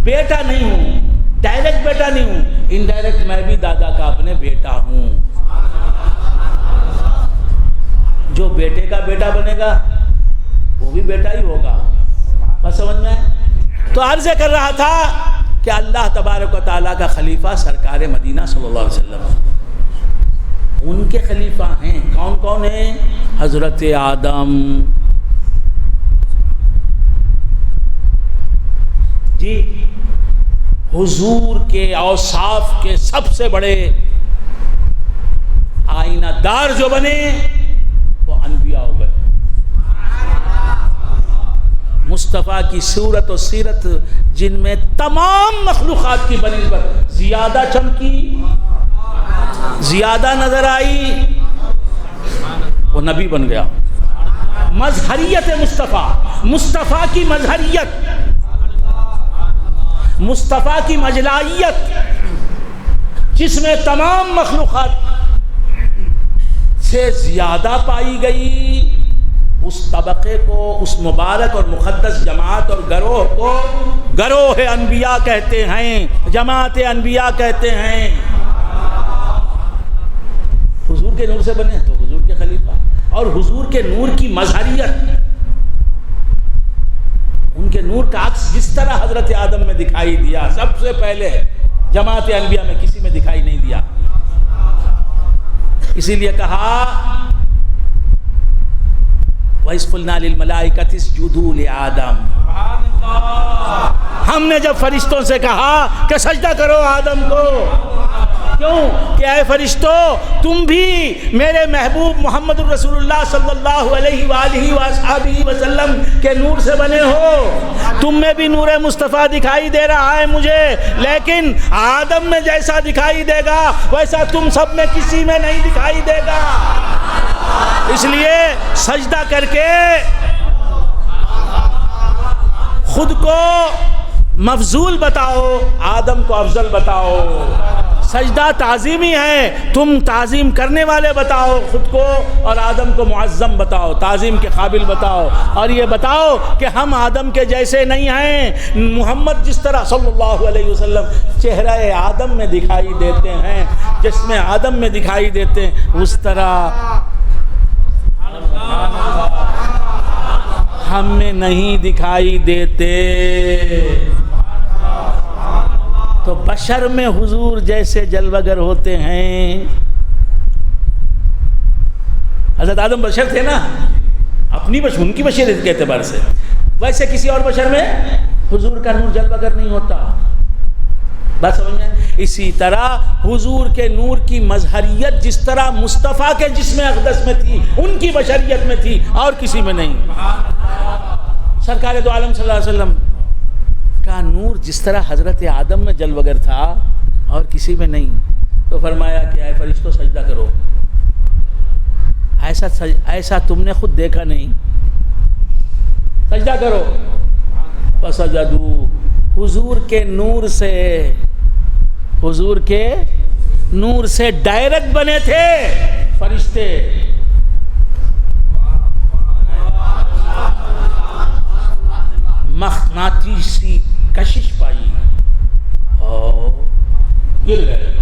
بیٹا نہیں ہوں، ڈائریکٹ بیٹا نہیں ہوں، انڈائریکٹ میں بھی دادا کا اپنے بیٹا ہوں۔ جو بیٹے کا بیٹا بنے گا وہ بھی بیٹا ہی ہوگا، بس سمجھ میں؟ تو عرض کر رہا تھا کہ اللہ تبارک و تعالیٰ کا خلیفہ سرکار مدینہ صلی اللہ علیہ وسلم، ان کے خلیفہ ہیں کون کون ہیں؟ حضرت آدم جی، حضور کے اوصاف کے سب سے بڑے آئینہ دار جو بنے وہ انبیاء ہو گئے۔ مصطفیٰ کی صورت و سیرت جن میں تمام مخلوقات کی بنسبت زیادہ چمکی، زیادہ نظر آئی، وہ نبی بن گیا۔ مظہریت مصطفیٰ، مصطفیٰ کی مظہریت، مصطفیٰ کی مجلائیت جس میں تمام مخلوقات سے زیادہ پائی گئی، اس طبقے کو، اس مبارک اور مقدس جماعت اور گروہ کو گروہ انبیاء کہتے ہیں، جماعت انبیاء کہتے ہیں۔ حضور کے نور سے بنے تو حضور کے خلیفہ، اور حضور کے نور کی مظہریت، ان کے نور کا عکس جس طرح حضرت آدم میں دکھائی دیا سب سے پہلے، جماعت انبیاء میں کسی میں دکھائی نہیں دیا۔ اسی لیے کہا وَإِذْ قُلْنَا لِلْمَلَائِكَةِ اسْجُدُوا لِآدَمَ، ہم نے جب فرشتوں سے کہا کہ سجدہ کرو آدم کو، کیوں کہ اے فرشتو تم بھی میرے محبوب محمد الرسول اللہ صلی اللہ علیہ وآلہ وآلہ وسلم کے نور سے بنے ہو، تم میں بھی نور مصطفیٰ دکھائی دے رہا ہے مجھے، لیکن آدم میں جیسا دکھائی دے گا ویسا تم سب میں کسی میں نہیں دکھائی دے گا۔ اس لیے سجدہ کر کے خود کو مفضول بتاؤ، آدم کو افضل بتاؤ۔ سجدہ تعظیمی ہے، تم تعظیم کرنے والے بتاؤ خود کو، اور آدم کو معظم بتاؤ، تعظیم کے قابل بتاؤ، اور یہ بتاؤ کہ ہم آدم کے جیسے نہیں ہیں۔ محمد جس طرح صلی اللہ علیہ وسلم چہرہ آدم میں دکھائی دیتے ہیں، جس میں آدم میں دکھائی دیتے ہیں، اس طرح ہم میں نہیں دکھائی دیتے۔ تو بشر میں حضور جیسے جلوگر ہوتے ہیں، حضرت آدم بشر تھے نا، اپنی ان کی بشریت کے اعتبار سے، ویسے کسی اور بشر میں حضور کا نور جلوگر نہیں ہوتا، بات سمجھ میں؟ اسی طرح حضور کے نور کی مظہریت جس طرح مصطفیٰ کے جسم اقدس میں تھی، ان کی بشریت میں تھی، اور کسی میں نہیں۔ سرکار دو عالم صلی اللہ علیہ وسلم کا نور جس طرح حضرت آدم میں جلوگر تھا اور کسی میں نہیں، تو فرمایا کہ اے فرشتوں سجدہ کرو، ایسا تم نے خود دیکھا نہیں، سجدہ کرو۔ فسجدوا، حضور کے نور سے ڈائریکٹ بنے تھے فرشتے۔ مغناطیسی کشش پائی اور گر گئے،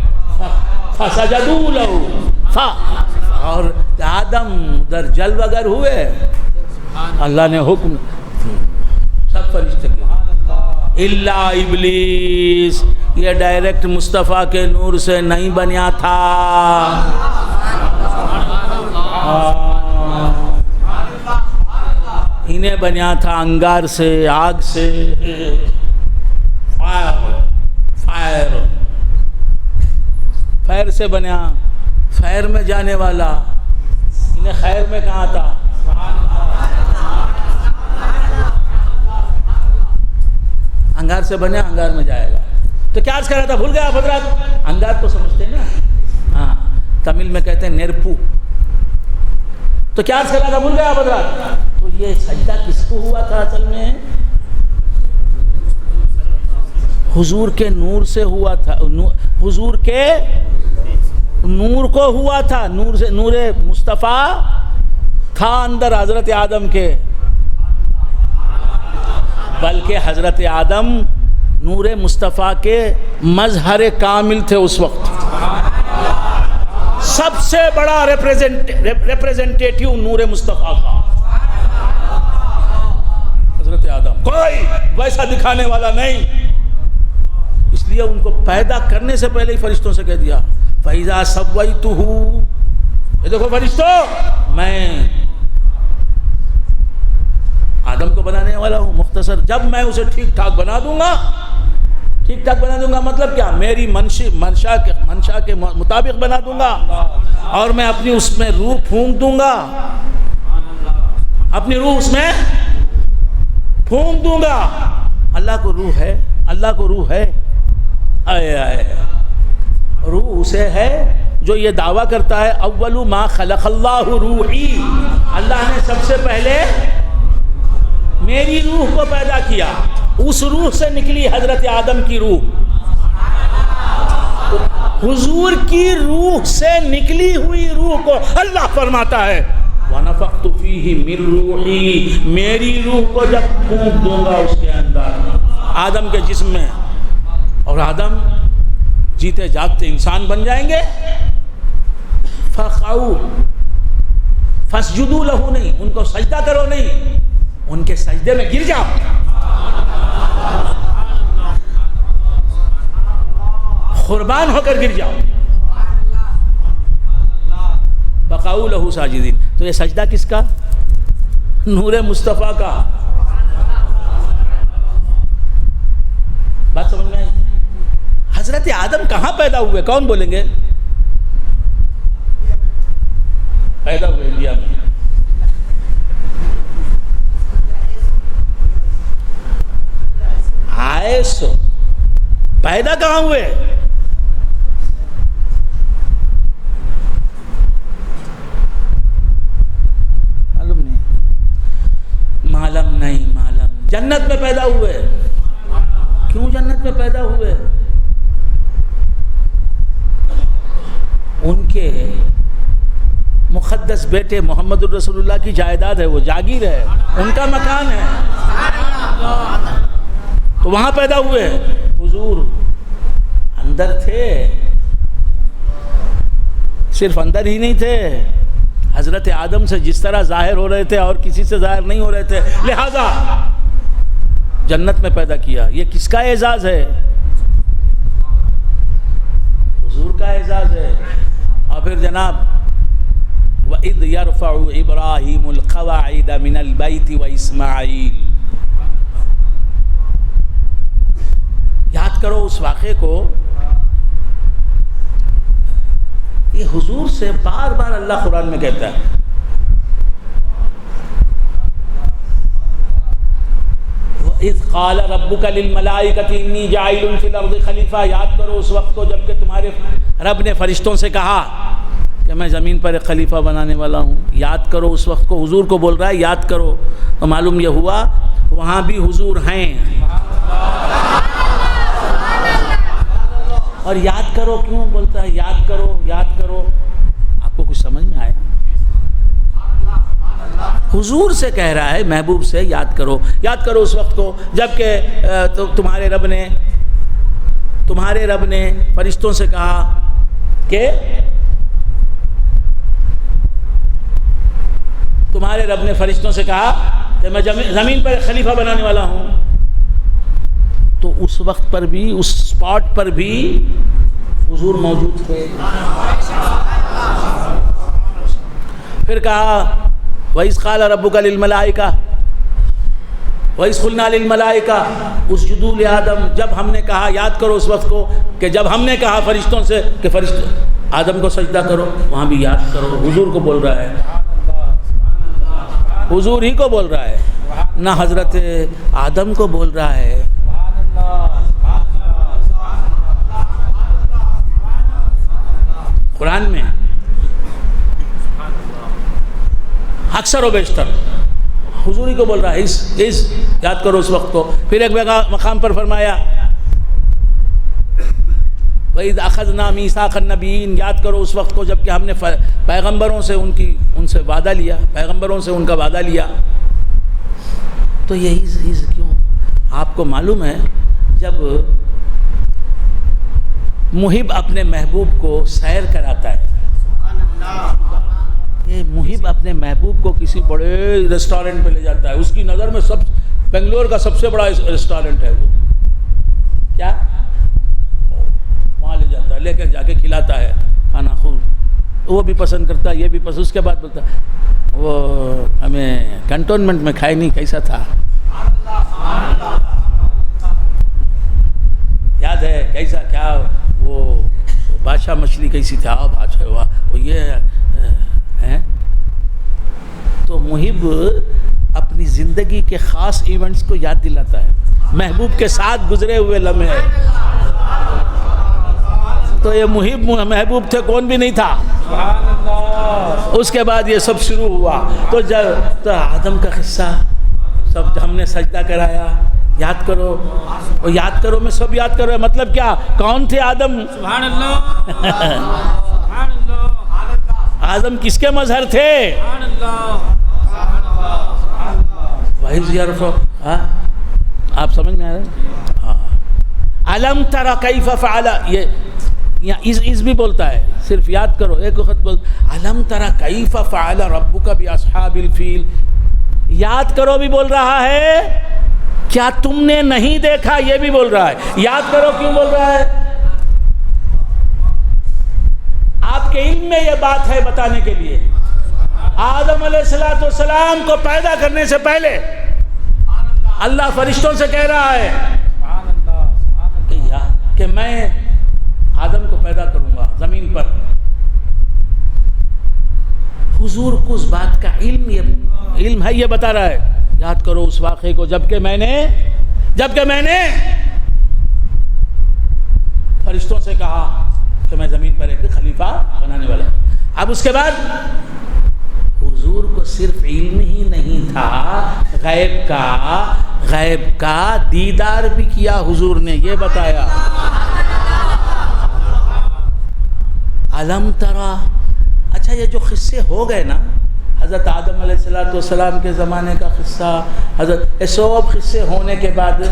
فسجدوا لہ، اور آدم ادھر جلوگر ہوئے، اللہ نے حکم، سب فرشتے گئے الا ابلیس، یہ ڈائریکٹ مصطفیٰ کے نور سے نہیں بنیا تھا، انہیں بنیا تھا انگار سے، آگ سے، فائر سے بنیا، فائر میں جانے والا، انہیں خیر میں کہاں تھا؟ انگار سے بنے، انگار میں جائے گا۔ تو کیا عرض کر رہا تھا، بھول گیا آپ حضرات؟ انگار تو سمجھتے ہیں نا، ہاں تمل میں کہتے ہیں نیرپو۔ تو کیا عرض کر رہا تھا، بھول گیا آپ حضرات؟ تو یہ سجدہ کس کو ہوا تھا اصل میں؟ حضور کے نور سے ہوا تھا، حضور کے نور کو ہوا تھا، نور مصطفیٰ تھا اندر حضرت آدم کے، بلکہ حضرت آدم نور مصطفیٰ کے مظہر کامل تھے اس وقت، سب سے بڑا ریپریزنٹیٹیو نور مصطفیٰ کا حضرت آدم، کوئی ویسا دکھانے والا نہیں، اس لیے ان کو پیدا کرنے سے پہلے ہی فرشتوں سے کہہ دیا فَإِذَا سَوَّيْتُهُ، یہ دیکھو فرشتوں میں آدم کو بنانے والا ہوں، مختصر جب میں اسے ٹھیک ٹھاک بنا دوں گا، ٹھیک ٹھاک بنا دوں گا مطلب کیا، میری منشا کے مطابق بنا دوں گا، اور میں اپنی اس میں روح پھونک دوں گا، اپنی روح اس میں پھونک دوں گا۔ اللہ کو روح ہے، اللہ کو روح ہے، روح اسے ہے جو یہ دعویٰ کرتا ہے اول ما خلق اللہ روحی، اللہ نے سب سے پہلے میری روح کو پیدا کیا، اس روح سے نکلی حضرت آدم کی روح، حضور کی روح سے نکلی ہوئی روح کو اللہ فرماتا ہے وَنَفَخْتُ فِيهِ مِن رُوحِي، میری روح کو جب پھونک دوں گا اس کے اندر، آدم کے جسم میں، اور آدم جیتے جاگتے انسان بن جائیں گے، فَقَعُوا فَاسْجُدُوا لَهُ، نہیں ان کو سجدہ کرو، نہیں ان کے سجدے میں گر جاؤ، قربان ہو کر گر جاؤ، فَقَعُوا لَهُ ساجدین۔ تو یہ سجدہ کس کا؟ نور مصطفیٰ کا، بات سمجھ میں آئی؟ حضرت آدم کہاں پیدا ہوئے؟ کون بولیں گے؟ پیدا ہوئے انڈیا میں۔ آئے سو پیدا کہاں ہوئے؟ معلوم نہیں، معلوم نہیں، معلوم جنت میں پیدا ہوئے۔ کیوں جنت میں پیدا ہوئے؟ ان کے مقدس بیٹے محمد الرسول اللہ کی جائیداد ہے، وہ جاگیر ہے، ان کا مکان ہے، تو وہاں پیدا ہوئے۔ حضور اندر تھے، صرف اندر ہی نہیں تھے، حضرت آدم سے جس طرح ظاہر ہو رہے تھے اور کسی سے ظاہر نہیں ہو رہے تھے، لہذا جنت میں پیدا کیا۔ یہ کس کا اعزاز ہے؟ حضور کا اعزاز ہے۔ اور پھر جناب وَإِذْ يَرْفَعُ إِبْرَاهِيمُ الْقَوَاعِدَ مِنَ الْبَيْتِ وَإِسْمَاعِيلُ، یاد کرو اس واقعے کو، یہ حضور سے بار بار اللہ قرآن میں کہتا ہے وَإِذْ قَالَ رَبُّكَ لِلْمَلَائِكَةِ إِنِّي جَاعِلٌ فِي الْأَرْضِ خَلِيفَةً، یاد کرو اس وقت کو جب کہ تمہارے رب نے فرشتوں سے کہا کہ میں زمین پر ایک خلیفہ بنانے والا ہوں، یاد کرو اس وقت کو، حضور کو بول رہا ہے یاد کرو، تو معلوم یہ ہوا وہاں بھی حضور ہیں۔ اور یاد کرو کیوں بولتا ہے؟ یاد کرو، یاد کرو، آپ کو کچھ سمجھ میں آیا؟ حضور سے کہہ رہا ہے، محبوب سے یاد کرو، یاد کرو اس وقت کو جب کہ تمہارے رب نے فرشتوں سے کہا کہ تمہارے رب نے فرشتوں سے کہا کہ میں زمین پر ایک خلیفہ بنانے والا ہوں، تو اس وقت پر بھی، اس سپاٹ پر بھی حضور موجود تھے۔ پھر کہا وَإِذْ قَالَ رَبُّكَ لِلْمَلَائِكَةِ وَإِذْ قُلْنَا لِلْمَلَائِكَةِ اسْجُدُوا لِآدَمَ، جب ہم نے کہا، یاد کرو اس وقت کو کہ جب ہم نے کہا فرشتوں سے کہ آدم کو سجدہ کرو، وہاں بھی یاد کرو، حضور کو بول رہا ہے، حضور ہی کو بول رہا ہے، نہ حضرت آدم کو بول رہا ہے۔ قرآن میں اکثر و بیشتر حضور ہی کو بول رہا ہے، اس یاد کرو اس وقت کو۔ پھر ایک مقام پر فرمایا وَإِذْ أَخَذْنَا مِيثَاقَ النَّبِيِّينَ، یاد کرو اس وقت کو جب کہ ہم نے پیغمبروں سے ان سے وعدہ لیا، پیغمبروں سے ان کا وعدہ لیا. تو یہی کیوں آپ کو معلوم ہے جب محب اپنے محبوب کو سیر کراتا ہے، یہ محب اپنے محبوب کو کسی بڑے ریسٹورنٹ پہ لے جاتا ہے، اس کی نظر میں بنگلور کا سب سے بڑا ریسٹورنٹ ہے وہ، کیا وہاں لے جاتا ہے، لے کر جا کے کھلاتا ہے کھانا، خوب وہ بھی پسند کرتا ہے، یہ بھی پسند. اس کے بعد بولتا ہے وہ ہمیں کنٹونمنٹ میں کھائے نہیں، کیسا تھا یاد ہے، کیسا کیا وہ بادشاہ مچھلی کیسی تھا، بادشاہ وہ یہ ہے. تو محب اپنی زندگی کے خاص ایونٹس کو یاد دلاتا ہے، محبوب کے ساتھ گزرے ہوئے لمحے. تو یہ محب محبوب تھے، کون بھی نہیں تھا. اس کے بعد یہ سب شروع ہوا. تو آدم کا قصہ سب ہم نے سجدہ کرایا، یاد کرو، اور یاد کرو میں سب یاد کرو. مطلب کیا، کون تھے آدم؟ سبحان اللہ، سبحان اللہ. آدم کس کے مظہر تھے؟ سبحان اللہ. آپ سمجھ میں آ رہے؟ علم تر کیف فعل، یہ اس بھی بولتا ہے، صرف یاد کرو ایک وقت بولتا علم تر کیف فعل ربک باصحاب الفیل. یاد کرو بھی بول رہا ہے، کیا تم نے نہیں دیکھا یہ بھی بول رہا ہے. یاد کرو کیوں بول رہا ہے؟ آپ کے علم میں یہ بات ہے بتانے کے لیے. آدم علیہ السلام کو پیدا کرنے سے پہلے اللہ فرشتوں سے کہہ رہا ہے کہ میں آدم کو پیدا کروں گا زمین پر. حضور کو اس بات کا علم ہے، یہ بتا رہا ہے. یاد کرو اس واقعے کو جبکہ میں نے فرشتوں سے کہا کہ میں زمین پر ایک خلیفہ بنانے والا ہوں. اب اس کے بعد حضور کو صرف علم ہی نہیں تھا، غیب کا دیدار بھی کیا حضور نے، یہ بتایا. علم ترا، اچھا یہ جو قصے ہو گئے نا، حضرت آدم علیہ السلام کے زمانے کا قصہ، حضرت سب قصے ہونے کے بعد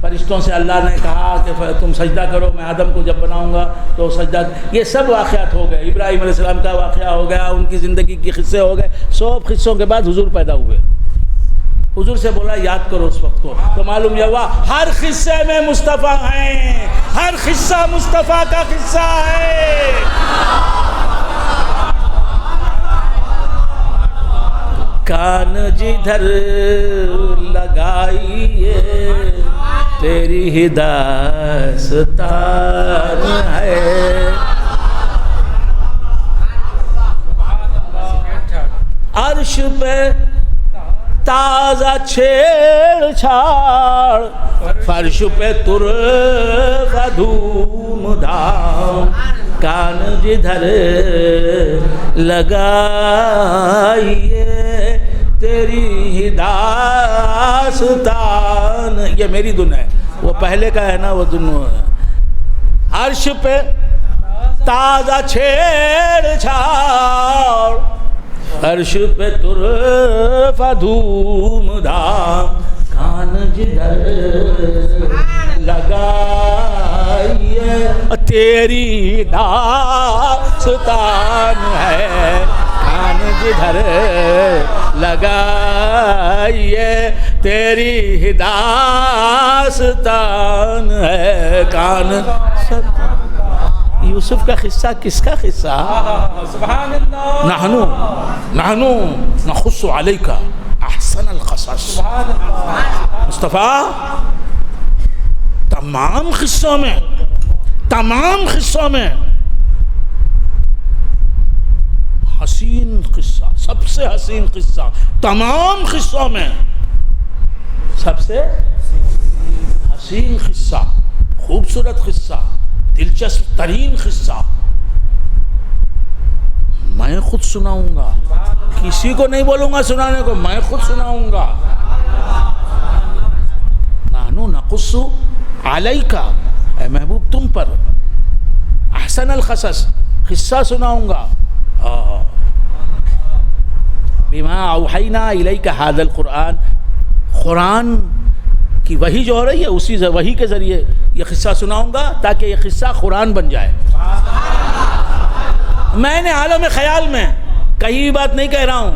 فرشتوں سے اللہ نے کہا کہ تم سجدہ کرو، میں آدم کو جب بناؤں گا تو سجدہ، یہ سب واقعات ہو گئے. ابراہیم علیہ السلام کا واقعہ ہو گیا، ان کی زندگی کے قصے ہو گئے. سب قصوں کے بعد حضور پیدا ہوئے. حضور سے بولا یاد کرو اس وقت کو، تو معلوم یہ ہوا ہر قصے میں مصطفیٰ ہیں، ہر قصہ مصطفیٰ کا قصہ ہے. کان جدھر لگائیے تیری ہی داستان ہے. عرش پہ تازہ چھیڑ چھاڑ، فرش پہ طرف دھوم دھام، کان جدھر لگائیے تیری ہی داستان. یہ میری دن ہے، وہ پہلے کا ہے نا، وہ دن ہے. عرش پہ تازہ چھیڑ چھاڑ، عرش پہ طرف دھوم دھام، کان جدھر لگائیے تیری داستان ہے. کان جدھر لگائیے تیری داستان ہے. کان یوسف کا قصہ کس کا قصہ؟ سبحان اللہ. نحن نقص علیک احسن القصص. مصطفیٰ تمام قصوں میں حسین قصہ، سب سے حسین قصہ، تمام قصوں میں سب سے حسین قصہ، خوبصورت قصہ، دلچسپ ترین قصہ میں خود سناؤں گا. کسی کو نہیں بولوں گا سنانے کو، میں خود سناؤں گا. نحن نقص علیک، اے محبوب تم پر احسن القصص، قصہ سناؤں گا. بما اوحینا الیک ھذا القرآن، قرآن کی وحی جو ہو رہی ہے اسی وحی کے ذریعے یہ قصہ سناؤں گا تاکہ یہ قصہ قرآن بن جائے. میں نے عالم خیال میں کہیں بات نہیں کہہ رہا ہوں.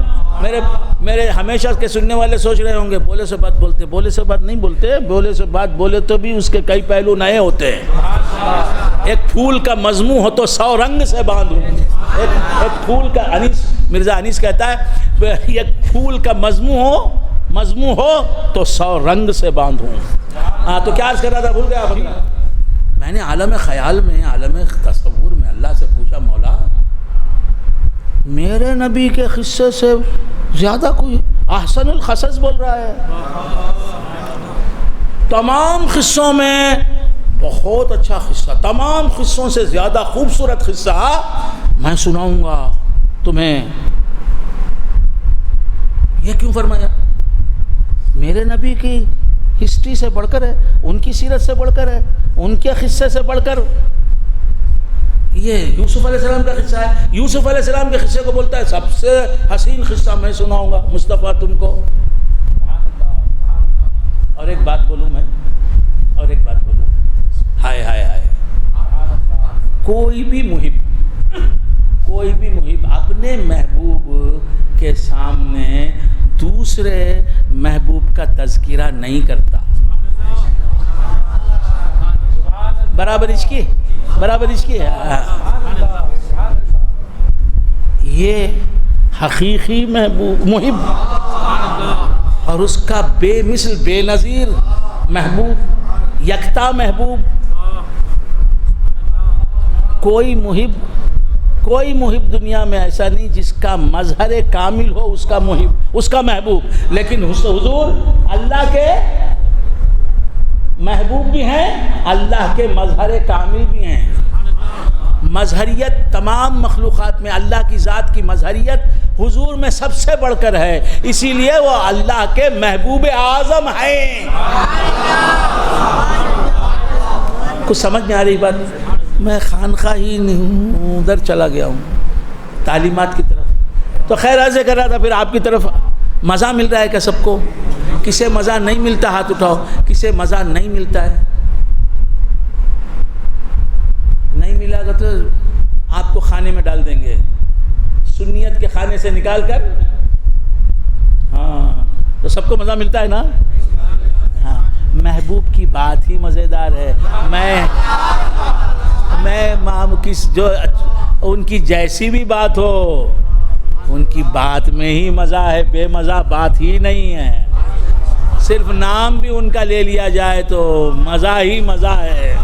میرے ہمیشہ کے سننے والے سوچ رہے ہوں گے بولے سے بات بولتے، بولے سے بات نہیں بولتے. بولے سے بات بولے تو بھی اس کے کئی پہلو نئے ہوتے ہیں. ایک پھول کا مضمون ہو تو 100 رنگ سے باندھوں. ایک پھول کا مرزا انیس کہتا ہے ایک پھول کا مضمون ہو تو 100 رنگ سے باندھوں. تو کیا عرض کر رہا تھا، بھول گیا. میں نے عالم خیال میں، عالم تصور میں اللہ سے پوچھا مولا میرے نبی کے قصے سے زیادہ کوئی احسن القصص بول رہا ہے؟ تمام قصوں میں بہت اچھا قصہ، تمام قصوں سے زیادہ خوبصورت قصہ میں سناؤں گا تمہیں. یہ کیوں فرمایا؟ میرے نبی کی ہسٹری سے بڑھ کر ہے، ان کی سیرت سے بڑھ کر ہے، ان کے قصے سے بڑھ کر یہ یوسف علیہ السلام کا قصہ ہے. یوسف علیہ السلام کے قصے کو بولتا ہے سب سے حسین قصہ میں سناؤں گا مصطفیٰ تم کو. اور ایک بات بولوں میں، ہائے ہائے ہائے، کوئی بھی محب اپنے محبوب کے سامنے دوسرے محبوب کا تذکرہ نہیں کرتا. برابر اس کی یہ حقیقی محب اور اس کا بے مثل بے نظیر محبوب، یکتا محبوب. کوئی محب دنیا میں ایسا نہیں جس کا مظہر کامل ہو اس کا محب، اس کا محبوب. لیکن حضور اللہ کے محبوب بھی ہیں، اللہ کے مظہر کامل بھی ہیں. مظہریت تمام مخلوقات میں اللہ کی ذات کی مظہریت حضور میں سب سے بڑھ کر ہے، اسی لیے وہ اللہ کے محبوب اعظم ہیں. کچھ سمجھ میں آ رہی بات؟ میں خانقاہ ہی نہیں ہوں، ادھر چلا گیا ہوں تعلیمات کی طرف. تو خیر عرض کر رہا تھا پھر آپ کی طرف مزہ مل رہا ہے کیا سب کو؟ کسے مزہ نہیں ملتا ہاتھ اٹھاؤ. کسے مزہ نہیں ملتا ہے؟ نہیں ملا گا تو آپ کو خانے میں ڈال دیں گے، سنیت کے خانے سے نکال کر. ہاں تو سب کو مزہ ملتا ہے نا. ہاں محبوب کی بات ہی مزیدار ہے. میں جو ان کی جیسی بھی بات ہو ان کی بات میں ہی مزہ ہے، بے مزہ بات ہی نہیں ہے. صرف نام بھی ان کا لے لیا جائے تو مزہ ہی مزہ ہے.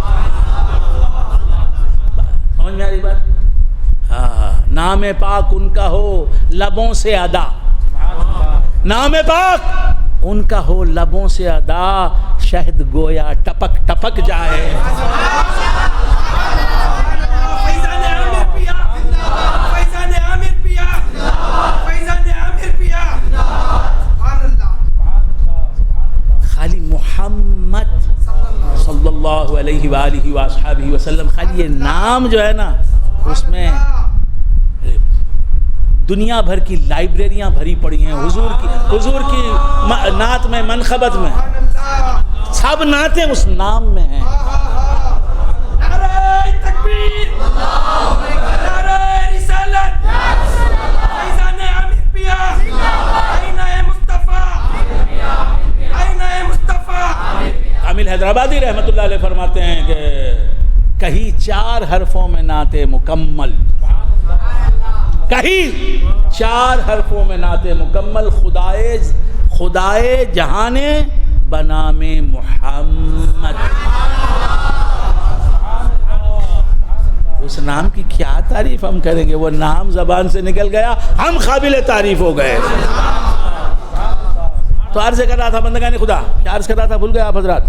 سمجھ میں آ رہی بات؟ ہاں نام پاک ان کا ہو لبوں سے ادا، نام پاک ان کا ہو لبوں سے ادا، شہد گویا ٹپک ٹپک جائے. خالی محمد صلی اللہ علیہ وآلہ وآصحابہ وسلم، خالی یہ نام جو ہے نا اس میں دنیا بھر کی لائبریریاں بھری پڑی ہیں. حضور کی نعت میں، منقبت میں، سب نعتیں اس نام میں ہیں. نعرہ تکبیر، نعرہ رسالت، فیضان عامر پیا، آئینہ مصطفیٰ، آئینہ مصطفیٰ. کامل حیدرآبادی رحمت اللہ علیہ فرماتے ہیں کہ کہیں 4 حرفوں میں نعت مکمل، کہیں 4 حرفوں میں نعت مکمل، خدائے جہان بنام محمد. اس نام کی کیا تعریف ہم کریں گے؟ وہ نام زبان سے نکل گیا، ہم قابل تعریف ہو گئے. تو عرض کر رہا تھا بندگان خدا، کیا عرض کر رہا تھا؟ بھول گئے آپ حضرات؟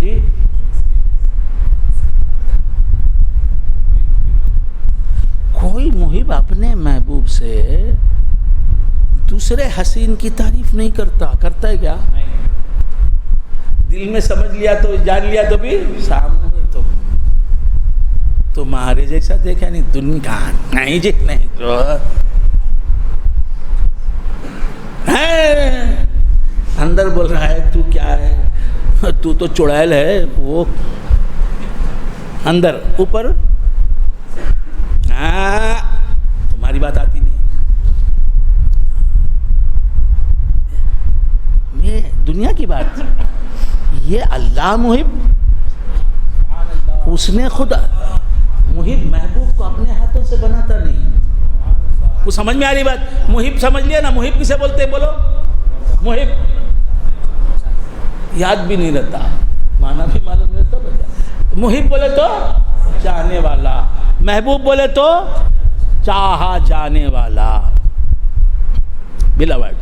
جی کوئی محب اپنے محبوب سے دوسرے حسین کی تعریف نہیں کرتا ہے کیا؟ دل میں سمجھ لیا تو جان لیا تو بھی سامنے تو تمہارے جیسا دیکھا نہیں دنیا نہیں جی نہیں تو اندر بول رہا ہے تو کیا ہے تو چڑیل ہے وہ اندر اوپر تمہاری بات آتی نہیں یہ دنیا کی بات یہ اللہ محب اس نے خود محب محبوب کو اپنے ہاتھوں سے بناتا نہیں وہ سمجھ میں آ رہی بات محب سمجھ لیا نا محب کسے بولتے ہیں بولو محب یاد بھی نہیں رہتا معنی بھی معلوم نہیں رہتا محب بولے تو چاہنے والا محبوب بولے تو چاہا جانے والا بلا ورڈ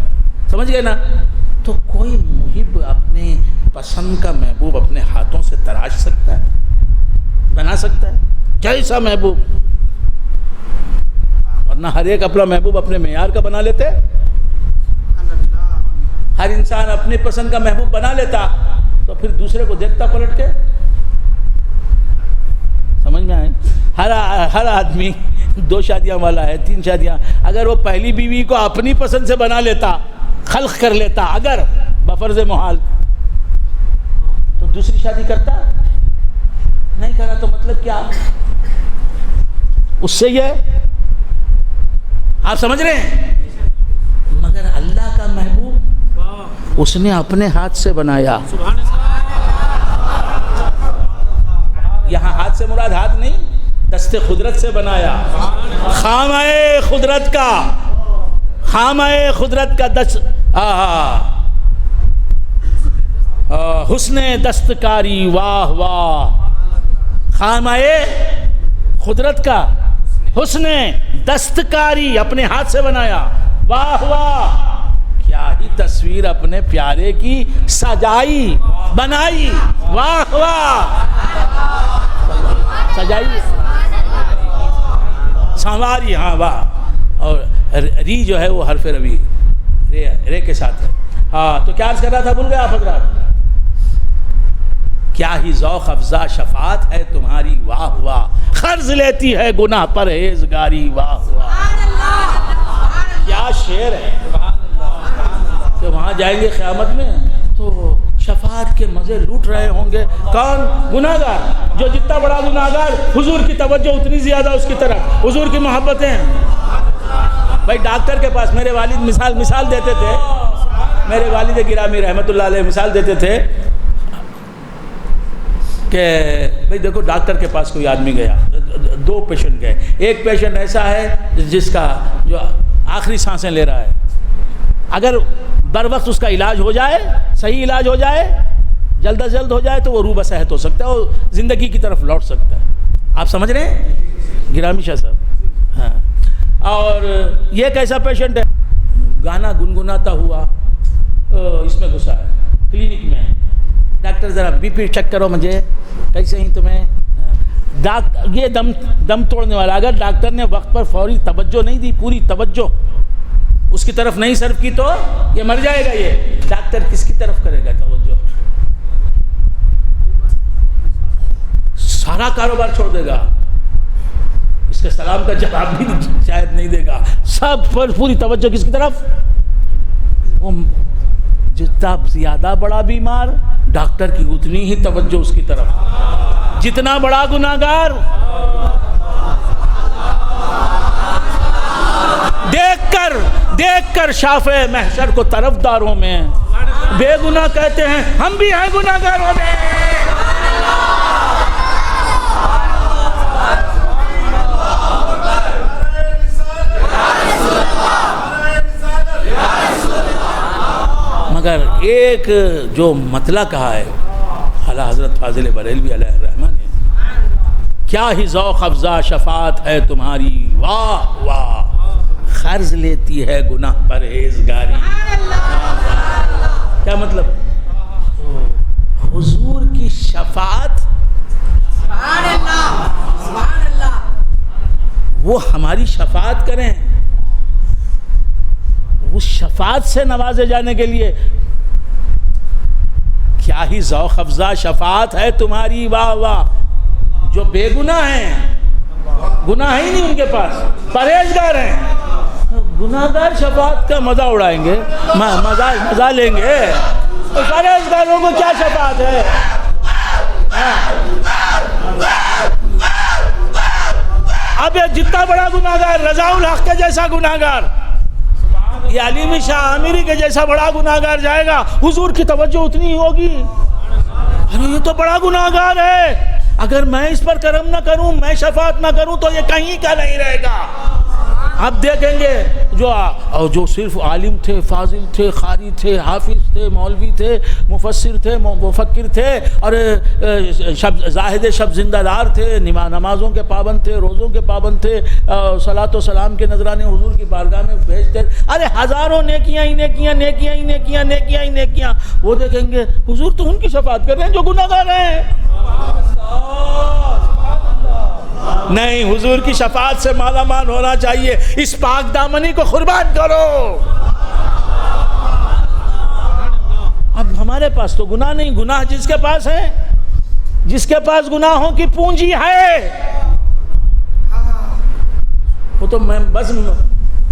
سمجھ گئے نا تو کوئی محب اپنے پسند کا محبوب اپنے ہاتھوں سے تراش سکتا ہے بنا سکتا ہے کیسا محبوب ورنہ ہر ایک اپنا محبوب اپنے معیار کا بنا لیتے ہر انسان اپنی پسند کا محبوب بنا لیتا تو پھر دوسرے کو دیکھتا پلٹ کے سمجھ میں آئے ہر آدمی 2 شادیاں والا ہے 3 شادیاں اگر وہ پہلی بیوی کو اپنی پسند سے بنا لیتا خلق کر لیتا اگر بفرض محال تو دوسری شادی کرتا نہیں کرا تو مطلب کیا اس سے یہ آپ سمجھ رہے ہیں مگر اللہ کا محبوب اس نے اپنے ہاتھ سے بنایا یہاں ہاتھ سے مراد ہاتھ نہیں دست قدرت سے بنایا خامہ قدرت کا حسن دستکاری واہ واہ خامہ قدرت کا حسن دستکاری اپنے ہاتھ سے بنایا واہ واہ کیا ہی تصویر اپنے پیارے کی سجائی بنائی واہ واہ سجائی سنواری ہاں واہ اور ری جو ہے وہ حرف روی رے کے ساتھ ہے ہاں تو کیا عرض کر رہا تھا بھول گئے آپ حضرات کیا ہی ذوق افزا شفاعت ہے تمہاری واہ واہ قرض لیتی ہے گناہ پرہیزگاری واہ واہ کیا شعر ہے کہ وہاں جائیں گے قیامت میں تو شفاعت کے مزے لوٹ رہے ہوں گے کون گناہگار جو جتنا بڑا گناہگار حضور کی توجہ اتنی زیادہ اس کی طرف حضور کی محبتیں بھائی ڈاکٹر کے پاس میرے والد مثال دیتے تھے میرے والد گرامی رحمت اللہ علیہ مثال دیتے تھے کہ بھئی دیکھو ڈاکٹر کے پاس کوئی آدمی گیا 2 پیشنٹ گئے ایک پیشنٹ ایسا ہے جس کا جو آخری سانسیں لے رہا ہے اگر بر وقت اس کا علاج ہو جائے صحیح علاج ہو جائے جلد از جلد ہو جائے تو وہ روح بصحت ہو سکتا ہے اور زندگی کی طرف لوٹ سکتا ہے آپ سمجھ رہے ہیں گرامی شاہ صاحب ہاں اور یہ کیسا پیشنٹ ہے گانا گنگناتا ہوا اس میں گھسا ہے کلینک میں ڈاکٹر ذرا بی پی چیک کرو مجھے کیسے ہی تمہیں یہ دم توڑنے والا اگر ڈاکٹر نے وقت پر فوری توجہ نہیں دی پوری توجہ اس کی طرف نہیں صرف کی تو یہ مر جائے گا یہ ڈاکٹر کس کی طرف کرے گا توجہ سارا کاروبار چھوڑ دے گا اس کے سلام کا جواب بھی شاید نہیں دے گا سب پر پوری توجہ کس کی طرف وہ جتنا زیادہ بڑا بیمار ڈاکٹر کی اتنی ہی توجہ اس کی طرف جتنا بڑا گناہگار دیکھ کر شافع محشر کو طرفداروں میں بے گناہ کہتے ہیں ہم بھی ہیں گناہگاروں میں مگر ایک جو مطلع کہا ہے اعلیٰ حضرت فاضل بریلوی علیہ الرحمہ نے کیا ہی ذوق افزا شفاعت ہے تمہاری واہ واہ قرض لیتی ہے گناہ پرہیزگاری کیا مطلب حضور کی شفاعت وہ ہماری شفاعت کریں اس شفاعت سے نوازے جانے کے لیے کیا ہی ذوق افزا شفاعت ہے تمہاری واہ واہ جو بے گناہ ہیں گناہ ہی نہیں ان کے پاس، پرہیزگار ہیں۔ گناہگار شفاعت کا مزہ اڑائیں گے، مزہ لیں گے، پرہیزگاروں کو کیا شفاعت ہے؟ اب یہ جتنا بڑا گناہگار، رضا الحق کے جیسا گناہگار، یہ علیمی شاہ عامری کے جیسا بڑا گناہگار جائے گا، حضور کی توجہ اتنی ہی ہوگی، ارے یہ تو بڑا گناہگار ہے، اگر میں اس پر کرم نہ کروں، میں شفاعت نہ کروں تو یہ کہیں کا نہیں رہے گا۔ اب دیکھیں گے جو صرف عالم تھے، فاضل تھے، قاری تھے، حافظ تھے، مولوی تھے، مفسر تھے، مفکر تھے، اور زاہد شب زندہ دار تھے، نمازوں کے پابند تھے، روزوں کے پابند تھے، صلاۃ و سلام کے نذرانے حضور کی بارگاہ میں بھیجتے، ارے ہزاروں نیکیاں ہی نیکیاں، نیکیاں ہی نیکیاں، نیکیاں ہی نیکیاں، وہ دیکھیں گے حضور تو ان کی شفاعت کر رہے ہیں جو گناہگار ہیں۔ نہیں، حضور کی شفاعت سے مالا مال ہونا چاہیے، اس پاک دامنی کو قربان کرو۔ اب ہمارے پاس تو گناہ نہیں، گناہ جس کے پاس ہے، جس کے پاس گناہوں کی پونجی ہے وہ تو میں بس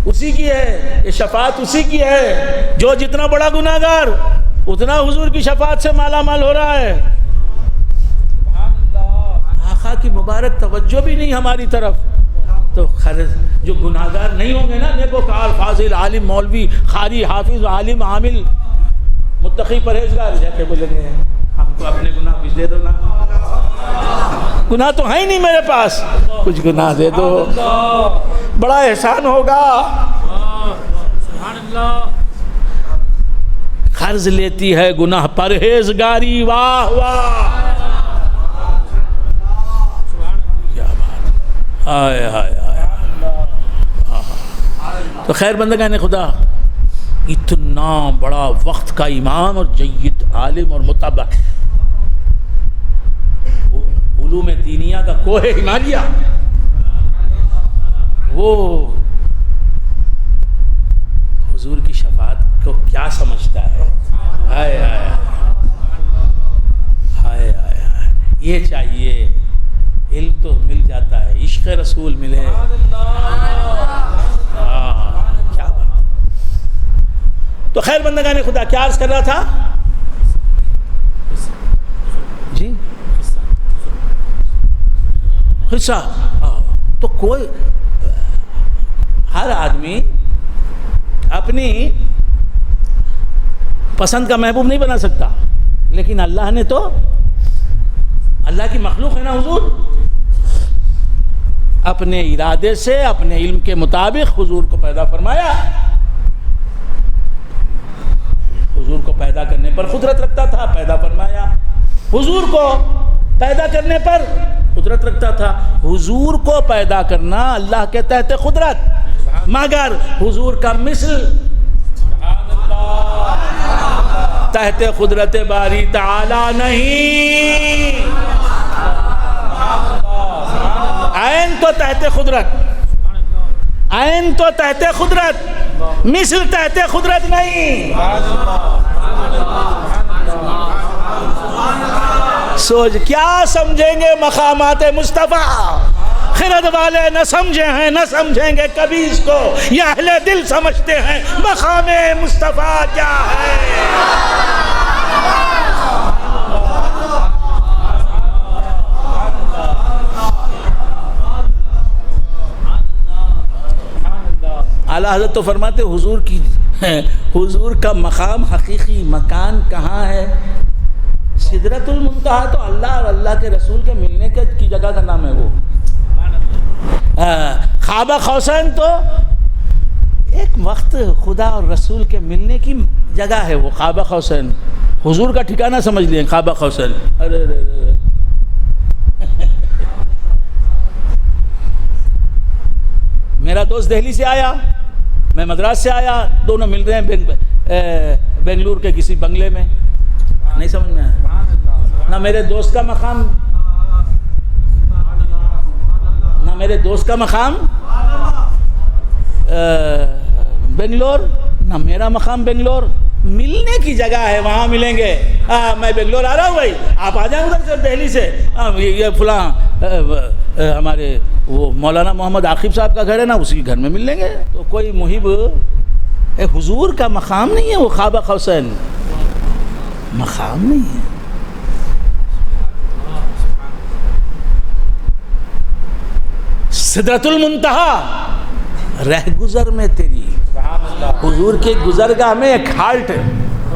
اسی کی ہے، یہ شفاعت اسی کی ہے، جو جتنا بڑا گناہگار اتنا حضور کی شفاعت سے مالا مال ہو رہا ہے۔ آقا کی مبارک توجہ بھی نہیں ہماری طرف، تو جو گناہگار نہیں ہوں گے نا، نیکوکار، فاضل، عالم، مولوی، قاری، حافظ، عالم، عامل، متقی، پرہیزگار، جا کے بولیں گے ہم کو اپنے گناہ کچھ دے دو نا، گناہ تو ہے ہی نہیں میرے پاس، کچھ گناہ دے دو، بڑا احسان ہوگا۔ قرض لیتی ہے گناہ پرہیزگاری، واہ واہ، آئے آئے آئے۔ تو خیر بندگان خدا، اتنا بڑا وقت کا امام اور جید عالم اور متبع، علوم دینیہ کا کوہ ہمالیہ، وہ حضور کی شفاعت کو کیا سمجھتا ہے؟ ہائے ہائے ہائے ہائے، یہ چاہیے، علم تو مل جاتا ہے، عشق رسول ملے، کیا بات۔ تو خیر بندگان خدا، کیا عرض کر رہا تھا جی؟ قصہ، تو کوئی ہر آدمی اپنی پسند کا محبوب نہیں بنا سکتا، لیکن اللہ نے تو، اللہ کی مخلوق ہے نا حضور، اپنے ارادے سے، اپنے علم کے مطابق حضور کو پیدا فرمایا۔ حضور کو پیدا کرنے پر قدرت رکھتا تھا، پیدا فرمایا۔ حضور کو پیدا کرنے پر قدرت رکھتا تھا۔ حضور کو پیدا کرنا اللہ کے تحت قدرت، مگر حضور کا مثل تحت قدرت باری تعالی نہیں۔ عین تو تحت قدرت، عین تو تحت قدرت، مثل تحت قدرت نہیں۔ سوچ کیا سمجھیں گے مقامات مصطفیٰ؟ خرد والے نہ سمجھے ہیں، نہ سمجھیں گے کبھی اس کو، یہ اہل دل سمجھتے ہیں مقام مصطفیٰ کیا ہے۔ اعلیٰ حضرت تو فرماتے حضور کی، حضور کا مقام، حقیقی مکان کہاں ہے؟ سدرۃ المنتہا تو اللہ اور اللہ کے رسول کے ملنے کی جگہ کا نام ہے وہ۔ خابہ قوسین تو ایک وقت خدا اور رسول کے ملنے کی جگہ ہے وہ خابہ قوسین، حضور کا ٹھکانہ سمجھ لیں خابہ قوسین۔ ارے میرا دوست دہلی سے آیا، میں مدراس سے آیا، دونوں مل رہے ہیں بنگلور کے کسی بنگلے میں، نہیں سمجھ میں آیا نہ میرے دوست کا مقام، نہ میرے دوست کا مقام بنگلور، نہ میرا مقام بنگلور، ملنے کی جگہ ہے، وہاں ملیں گے۔ میں بنگلور آ رہا ہوں بھائی، آپ آ جائیں ادھر سے دہلی سے، یہ فلاں ہمارے وہ مولانا محمد عاقب صاحب کا گھر ہے نا، اسی کے گھر میں مل لیں گے. تو کوئی محب حضور کا مقام نہیں ہے وہ قاب قوسین، مقام نہیں ہے. سدرۃ المنتہا رہ گزر میں تیری، حضور کے گزرگاہ میں ایک ہالٹ،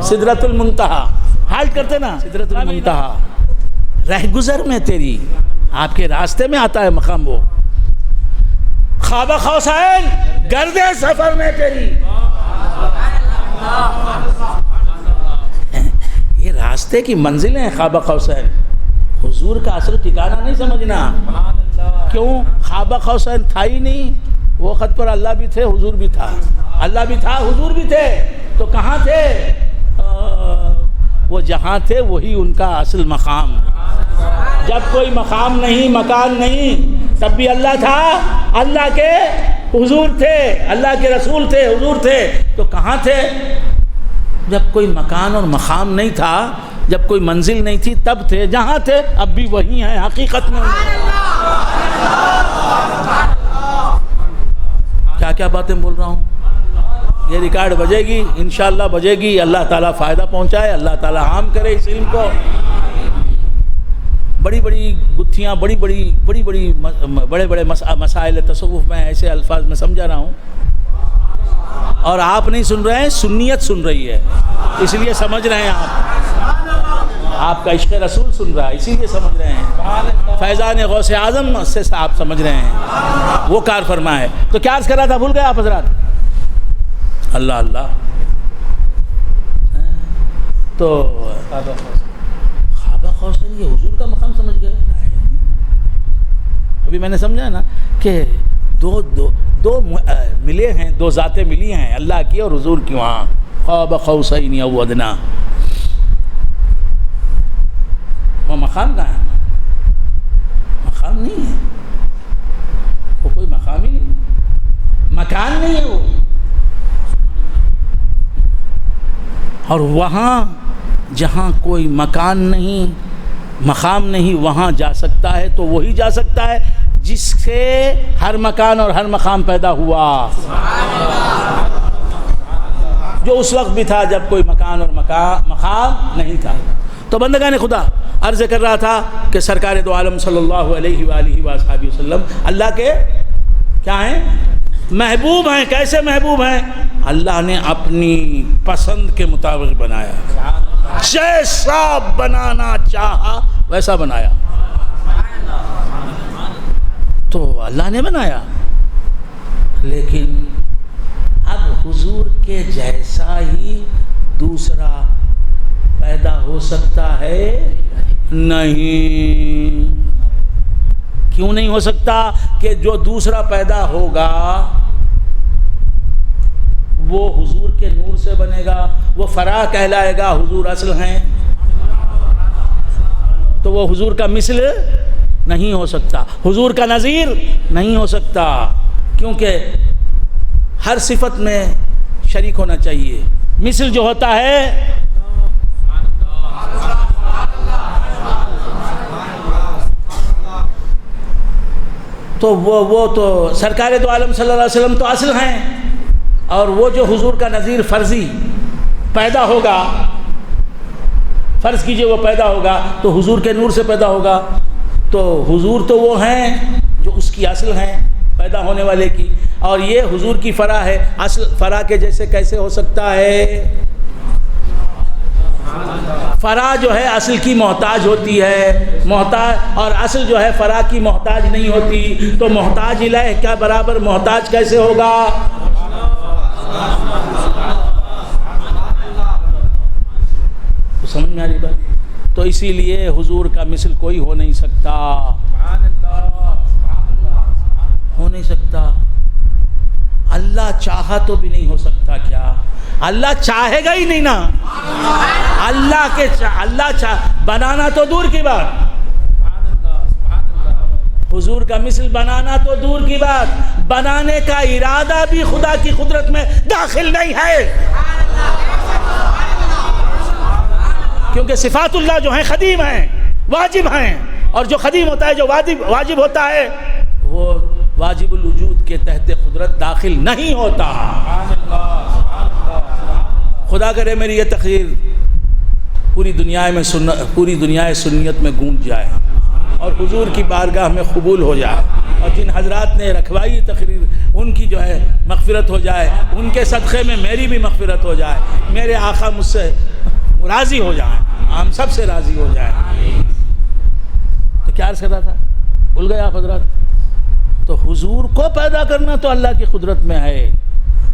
سدرۃ المنتہا ہالٹ کرتے نا، سدرۃ المنتہا رہ گزر میں تیری، آپ کے راستے میں آتا ہے مقام وہ. قاب قوسین گرد سفر میں تیری، یہ راستے کی منزلیں ہیں قاب قوسین. حضور کا اصل ٹھکانہ نہیں سمجھنا. کیوں؟ قاب قوسین تھا ہی نہیں. وہ وقت پر اللہ بھی تھے، حضور بھی تھا، اللہ بھی تھا، حضور بھی تھے. تو کہاں تھے؟ وہ جہاں تھے وہی ان کا اصل مقام. جب کوئی مقام نہیں، مکان نہیں، تب بھی اللہ تھا، اللہ کے حضور تھے، اللہ کے رسول تھے، حضور تھے. تو کہاں تھے؟ جب کوئی مکان اور مقام نہیں تھا، جب کوئی منزل نہیں تھی، تب تھے. جہاں تھے اب بھی وہی ہیں حقیقت میں. کیا کیا باتیں بول رہا ہوں. یہ ریکارڈ بجے گی، انشاءاللہ بجے گی. اللہ تعالیٰ فائدہ پہنچائے، اللہ تعالیٰ عام کرے اس علم کو. بڑی بڑی گتھیاں، بڑے بڑے مسائل تصوف میں ایسے الفاظ میں سمجھا رہا ہوں، اور آپ نہیں سن رہے ہیں، سنیت سن رہی ہے، اس لیے سمجھ رہے ہیں. آپ کا عشق رسول سن رہا ہے، اسی لیے سمجھ رہے ہیں. فیضان غوث اعظم سے آپ سمجھ رہے ہیں، وہ کار فرما ہے. تو کیا عرض کر رہا تھا، بھول گئے آپ حضرات؟ اللہ اللہ. تو قاب قوسین یہ حضور کا مقام سمجھ گئے. ابھی میں نے سمجھا نا کہ دو ملے ہیں، دو ذاتیں ملی ہیں، اللہ کی اور حضور کی. وہاں قاب قوسین او ادنیٰ، وہ مقام کہاں ہے؟ مقام نہیں ہے وہ، کوئی مقام ہی نہیں، مکان نہیں ہے وہ. اور وہاں جہاں کوئی مکان نہیں، مقام نہیں، وہاں جا سکتا ہے تو وہی جا سکتا ہے جس سے ہر مکان اور ہر مقام پیدا ہوا، جو اس وقت بھی تھا جب کوئی مکان اور مقام نہیں تھا. تو بندگان خدا، عرض کر رہا تھا کہ سرکار دو عالم صلی اللہ علیہ وآلہ وآلہ وسلم اللہ کے کیا ہیں؟ محبوب ہیں. کیسے محبوب ہیں؟ اللہ نے اپنی پسند کے مطابق بنایا، جیسا بنانا چاہا ویسا بنایا. تو اللہ نے بنایا، لیکن اب حضور کے جیسا ہی دوسرا پیدا ہو سکتا ہے؟ نہیں. کیوں نہیں ہو سکتا؟ کہ جو دوسرا پیدا ہوگا وہ حضور کے نور سے بنے گا، وہ فرع کہلائے گا. حضور اصل ہیں تو وہ حضور کا مثل نہیں ہو سکتا، حضور کا نظیر نہیں ہو سکتا، کیونکہ ہر صفت میں شریک ہونا چاہیے. مثل جو ہوتا ہے تو وہ تو سرکار دو عالم صلی اللہ علیہ وسلم تو اصل ہیں، اور وہ جو حضور کا نظیر فرضی پیدا ہوگا، فرض کیجئے وہ پیدا ہوگا تو حضور کے نور سے پیدا ہوگا. تو حضور تو وہ ہیں جو اس کی اصل ہیں پیدا ہونے والے کی، اور یہ حضور کی فرع ہے. اصل فرع کے جیسے کیسے ہو سکتا ہے؟ فرع جو ہے اصل کی محتاج ہوتی ہے، محتاج، اور اصل جو ہے فرع کی محتاج نہیں ہوتی. تو محتاج الہ کیا برابر محتاج کیسے ہوگا؟ سمجھ میں آ رہی بات؟ تو اسی لیے حضور کا مثل کوئی ہو نہیں سکتا، ہو نہیں سکتا. اللہ چاہا تو بھی نہیں ہو سکتا. کیا اللہ چاہے گا ہی نہیں نا. اللہ بنانا تو دور کی بات، حضور کا مثل بنانا تو دور کی بات، بنانے کا ارادہ بھی خدا کی قدرت میں داخل نہیں ہے. کیونکہ صفات اللہ جو ہیں قدیم ہیں، واجب ہیں، اور جو قدیم ہوتا ہے، جو واجب ہوتا ہے، وہ واجب الوجود کے تحت قدرت داخل نہیں ہوتا۔ خدا کرے میری یہ تقریر پوری دنیا سنیت میں گونج جائے اور حضور کی بارگاہ میں قبول ہو جائے، اور جن حضرات نے رکھوائی تقریر ان کی جو ہے مغفرت ہو جائے، ان کے صدقے میں میری بھی مغفرت ہو جائے، میرے آقا مجھ سے راضی ہو جائیں، ہم سب سے راضی ہو جائیں۔ تو کیا عرض کر رہا تھا، بھول گئے آپ حضرات؟ تو حضور کو پیدا کرنا تو اللہ کی قدرت میں ہے۔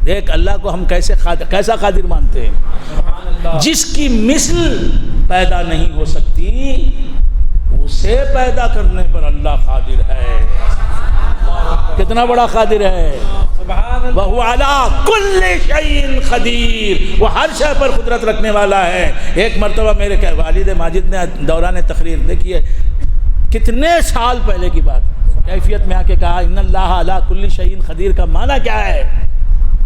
دیکھ اللہ کو ہم کیسا قادر مانتے ہیں، جس کی مثل پیدا نہیں ہو سکتی اسے پیدا کرنے پر اللہ قادر ہے۔ کتنا بڑا قادر ہے، وَهُوَ عَلَىٰ كُلِّ شَيْءٍ قَدِيرٌ، وہ ہر شے پر قدرت رکھنے والا ہے۔ ایک مرتبہ میرے والد ماجد نے دوران تقریر، دیکھیے کتنے سال پہلے کی بات، کیفیت میں آ کے کہا ان اللہ علی کل شیء قدیر کا معنی کیا ہے؟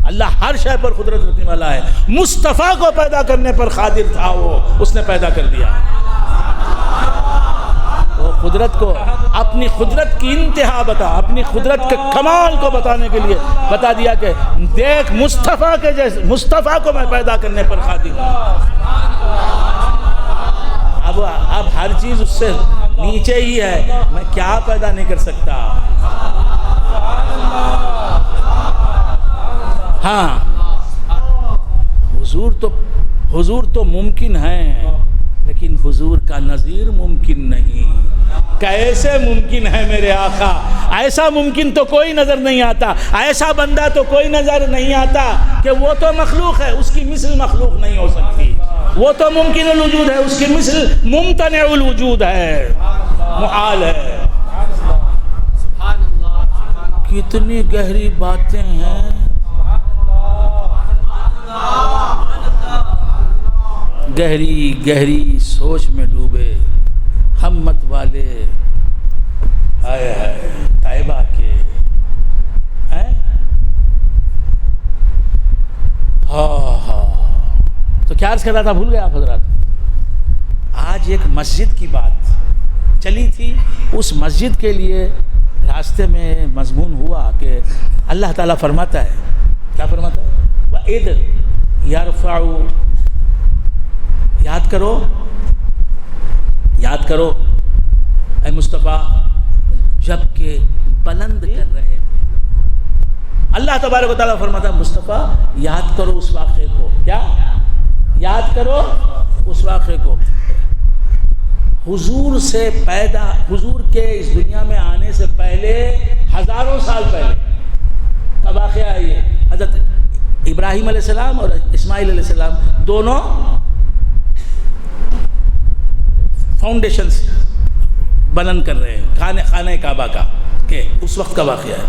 اللہ ہر شے پر قدرت رکھنے والا ہے۔ مصطفیٰ کو پیدا کرنے پر قادر تھا، وہ اس نے پیدا کر دیا۔ وہ قدرت کو، اپنی قدرت کی انتہا اپنی قدرت کے کمال کو بتانے کے لیے بتا دیا کہ دیکھ مصطفیٰ کے جیسے، مصطفیٰ کو میں پیدا کرنے پر قادر ہوں۔ اب ہر چیز اس سے نیچے ہی ہے، میں کیا پیدا نہیں کر سکتا۔ ہاں حضور تو ممکن ہے، لیکن حضور کا نظیر ممکن نہیں۔ کیسے ممکن ہے میرے آقا؟ ایسا ممکن تو کوئی نظر نہیں آتا، ایسا بندہ تو کوئی نظر نہیں آتا کہ وہ تو مخلوق ہے، اس کی مثل مخلوق نہیں ہو سکتی۔ وہ تو ممکن الوجود ہے، اس کی مثل ممتنع الوجود ہے، محال ہے۔ کتنی گہری باتیں ہیں، گہری گہری سوچ میں ڈوبے ہمت والے، ہائے ہائے طیبہ کے ہیں۔ ہاں تو کیا عرض کر رہا تھا، بھول گئے آپ حضرات؟ آج ایک مسجد کی بات چلی تھی، اس مسجد کے لیے راستے میں مضمون ہوا کہ اللہ تعالیٰ فرماتا ہے، کیا فرماتا ہے؟ وَإِذْ يَرْفَعُ، یاد کرو اے مصطفیٰ، جب کہ بلند کر رہے تھے۔ اللہ تبارک و تعالیٰ فرماتا ہے مصطفیٰ یاد کرو اس واقعے کو، کیا یاد کرو اس واقعے کو، حضور کے اس دنیا میں آنے سے پہلے، ہزاروں سال پہلے کا واقعہ ہے یہ۔ حضرت ابراہیم علیہ السلام اور اسماعیل علیہ السلام دونوں فاؤنڈیشنز بلند کر رہے ہیں خانہ کعبہ کا، کہ اس وقت کا واقعہ ہے۔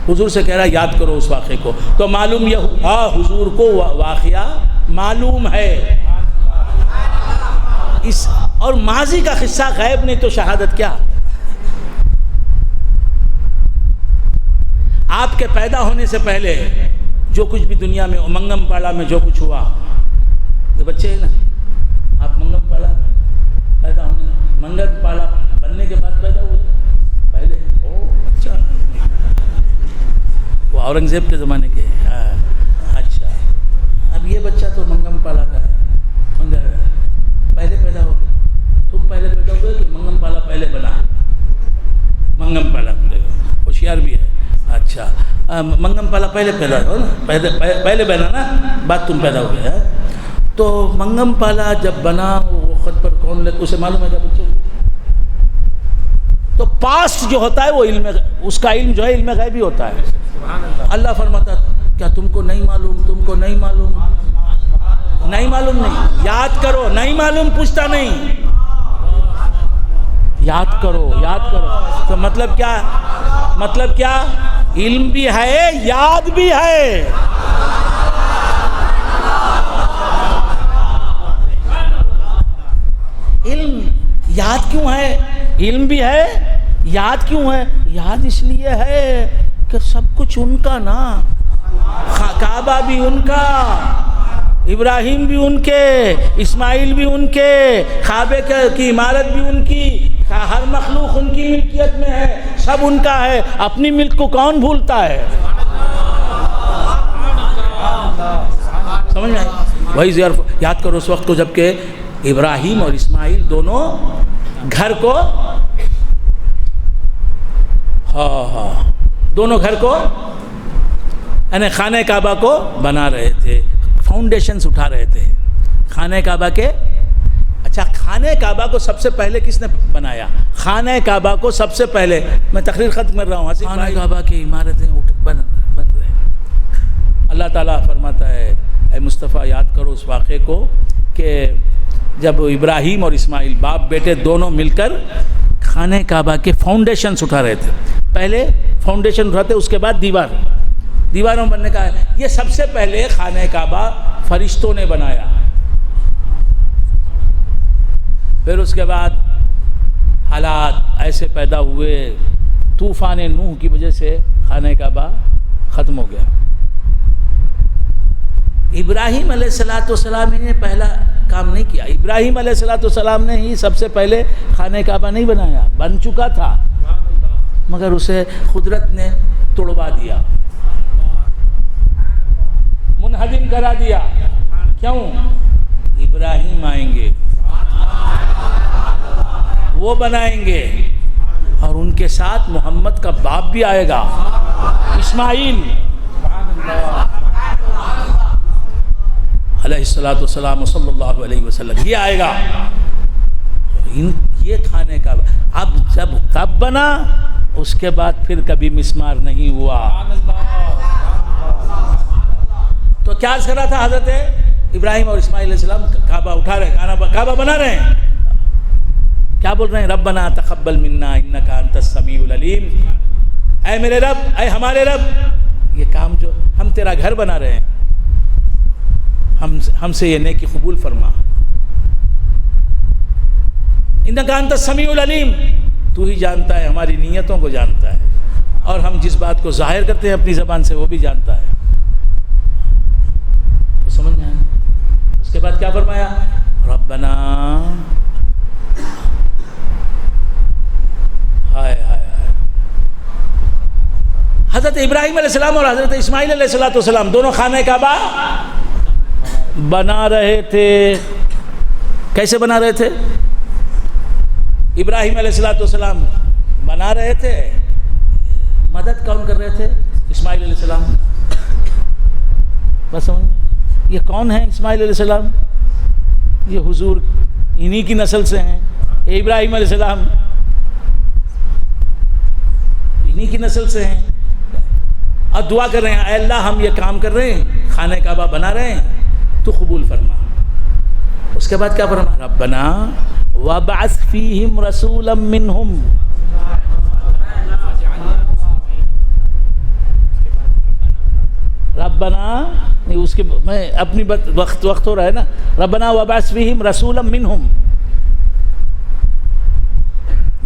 حضور سے کہہ رہا ہے یاد کرو اس واقعے کو، تو معلوم یہ ہوا حضور کو واقعہ معلوم ہے۔ اور ماضی کا قصہ غیب نہیں تو شہادت کیا؟ آپ کے پیدا ہونے سے پہلے جو کچھ بھی دنیا میں منگم پاڑا میں جو کچھ ہوا، یہ بچے ہیں نا، آپ منگم پاڑا پیدا ہونے، منگم پاڑا بننے کے بعد پیدا ہوئے پہلے؟ اچھا، وہ اورنگزیب کے زمانے کے، اچھا، اب یہ بچہ تو منگم پالا کا ہے، پہلے پیدا ہو گئے، تم پہلے پیدا ہوئے کہ منگم پالا پہلے بنا؟ منگم پالا ہوشیار بھی ہے، اچھا، منگم پالا پہلے پیدا ہو نا، پہلے بنا نا، بعد تم پیدا ہوئے ہیں۔ تو منگم پالا جب بنا، وہ خط پر کون لے، اسے معلوم ہے کیا بچوں؟ تو پاسٹ جو ہوتا ہے وہ علم، اس کا علم جو ہے علم غیبی ہوتا ہے۔ اللہ فرماتا کیا تم کو نہیں معلوم؟ تم کو نہیں معلوم؟ نہیں معلوم نہیں، یاد کرو، نہیں معلوم پوچھتا نہیں، یاد کرو، یاد کرو۔ تو مطلب کیا؟ علم بھی ہے، یاد بھی ہے۔ علم یاد کیوں ہے؟ علم بھی ہے، یاد کیوں ہے؟ یاد اس لیے ہے کہ سب کچھ ان کا نا، کعبہ بھی ان کا، ابراہیم بھی ان کے، اسماعیل بھی ان کے، کعبے کی عمارت بھی ان کی، ہر مخلوق ان کی ملکیت میں ہے، سب ان کا ہے، اپنی ملک کو کون بھولتا ہے؟ سمجھ میں آئی؟ وہی ظرف یاد کرو اس وقت کو جب کہ ابراہیم اور اسماعیل دونوں گھر کو دونوں گھر کو یعنی خانہ کعبہ کو بنا رہے تھے، فاؤنڈیشنز اٹھا رہے تھے خانہ کعبہ کے۔ اچھا، خانہ کعبہ کو سب سے پہلے کس نے بنایا؟ خانہ کعبہ کو سب سے پہلے، میں تقریر ختم کر رہا ہوں، خانہ کعبہ کی عمارتیں بن رہے ہیں۔ اللہ تعالیٰ فرماتا ہے اے مصطفیٰ یاد کرو اس واقعے کو کہ جب ابراہیم اور اسماعیل باپ بیٹے دونوں مل کر خانہ کعبہ کے فاؤنڈیشنز اٹھا رہے تھے۔ پہلے فاؤنڈیشن اٹھاتے، اس کے بعد دیواروں بننے کا ہے۔ یہ سب سے پہلے خانہ کعبہ فرشتوں نے بنایا، پھر اس کے بعد حالات ایسے پیدا ہوئے، طوفان نوح کی وجہ سے خانہ کعبہ ختم ہو گیا۔ ابراہیم علیہ السلام نے پہلا کام نہیں کیا، ابراہیم علیہ السلام نے ہی سب سے پہلے خانہ کعبہ نہیں بنایا، بن چکا تھا مگر اسے قدرت نے توڑوا دیا، منہدم کرا دیا۔ کیوں؟ ابراہیم آئیں گے، وہ بنائیں گے، اور ان کے ساتھ محمد کا باپ بھی آئے گا، اسماعیل علیہ السلام صلی اللہ علیہ وسلم، یہ آئے گا۔ یہ کھانے کا اب جب تب بنا، اس کے بعد پھر کبھی مسمار نہیں ہوا۔ تو کیا کر رہا تھا حضرت ابراہیم اور اسماعیل علیہ السلام؟ کعبہ اٹھا رہے ہیں، کعبہ بنا رہے ہیں، کیا بول رہے ہیں؟ ربنا تقبل منا انک انت السمیع العلیم، اے میرے رب، اے ہمارے رب، یہ کام جو ہم تیرا گھر بنا رہے ہیں، ہم سے یہ نیکی قبول فرما۔ انک انت السمیع العلیم، تو ہی جانتا ہے، ہماری نیتوں کو جانتا ہے، اور ہم جس بات کو ظاہر کرتے ہیں اپنی زبان سے وہ بھی جانتا ہے۔ تو سمجھ میں آیا؟ اس کے بعد کیا فرمایا؟ ربنا، ہائے ہائے ہائے، حضرت ابراہیم علیہ السلام اور حضرت اسماعیل علیہ السلام دونوں خانہ کعبہ بنا رہے تھے۔ کیسے بنا رہے تھے؟ ابراہیم علیہ السلام بنا رہے تھے، مدد کون کر رہے تھے؟ اسماعیل علیہ السلام۔ بس سمجھ، یہ کون ہیں اسماعیل علیہ السلام؟ یہ حضور انہی کی نسل سے ہیں، یہ ابراہیم علیہ السلام انہی کی نسل سے ہیں، اور دعا کر رہے ہیں اے اللہ ہم یہ کام کر رہے ہیں، خانہ کعبہ بنا رہے ہیں، تو قبول فرما۔ اس کے بعد کیا فرما؟ ربنا وابعث فیہم رسولا منہم، ربنا اس کے میں اپنی وقت ہو رہا ہے نا، ربنا وابعث فیہم رسولا منہم،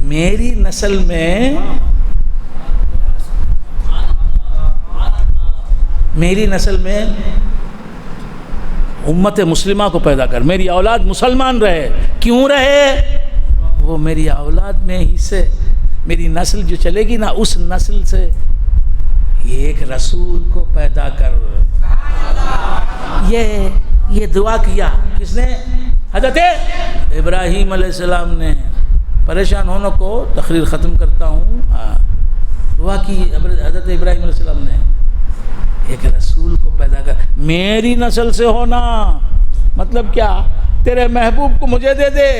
میری نسل میں، میری نسل میں امت مسلمہ کو پیدا کر، میری اولاد مسلمان رہے۔ کیوں رہے؟ وہ میری اولاد میں ہی سے میری نسل جو چلے گی نا، اس نسل سے ایک رسول کو پیدا کر۔ یہ دعا کیا کس نے؟ حضرت ابراہیم علیہ السلام نے۔ پریشان ہونے کو تقریر ختم کرتا ہوں، دعا کی حضرت ابراہیم علیہ السلام نے، ایک رسول کو پیدا کر، میری نسل سے ہونا مطلب کیا؟ تیرے محبوب کو مجھے دے دے،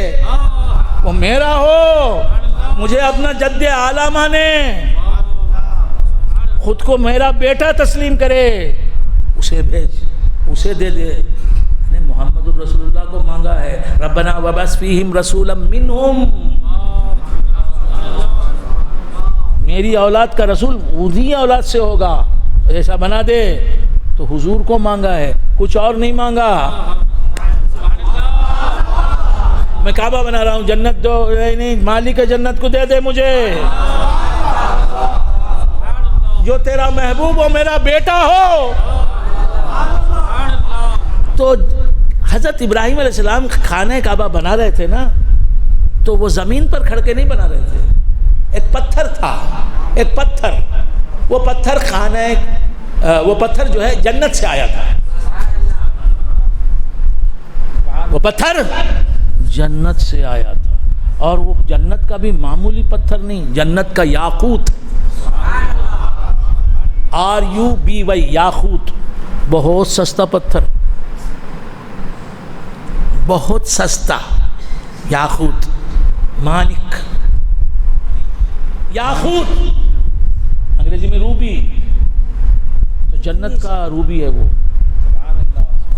وہ میرا ہو، مجھے اپنا جد اعلیٰ مانے، خود کو میرا بیٹا تسلیم کرے، اسے بھیج، اسے دے دے۔ محمد الرسول اللہ کو مانگا ہے، ربنا وابعث فیہم رسولا منہم، میری اولاد کا رسول انہی اولاد سے ہوگا، ایسا بنا دے۔ تو حضور کو مانگا ہے، کچھ اور نہیں مانگا۔ میں کعبہ بنا رہا ہوں، جنت دو، نہیں، مالک جنت کو دے دے مجھے، جو تیرا محبوب ہو، میرا بیٹا ہو۔ تو حضرت ابراہیم علیہ السلام خانہ کعبہ بنا رہے تھے نا، تو وہ زمین پر کھڑ کے نہیں بنا رہے تھے، ایک پتھر تھا، ایک پتھر، وہ پتھر وہ پتھر جو ہے جنت سے آیا تھا، وہ پتھر جنت سے آیا تھا، اور وہ جنت کا بھی معمولی پتھر نہیں، جنت کا یاقوت، RUBY، یاقوت، بہت سستا پتھر، بہت سستا یاقوت، مانک، یاقوت انگریزی میں روبی، تو جنت کا روبی ہے وہ،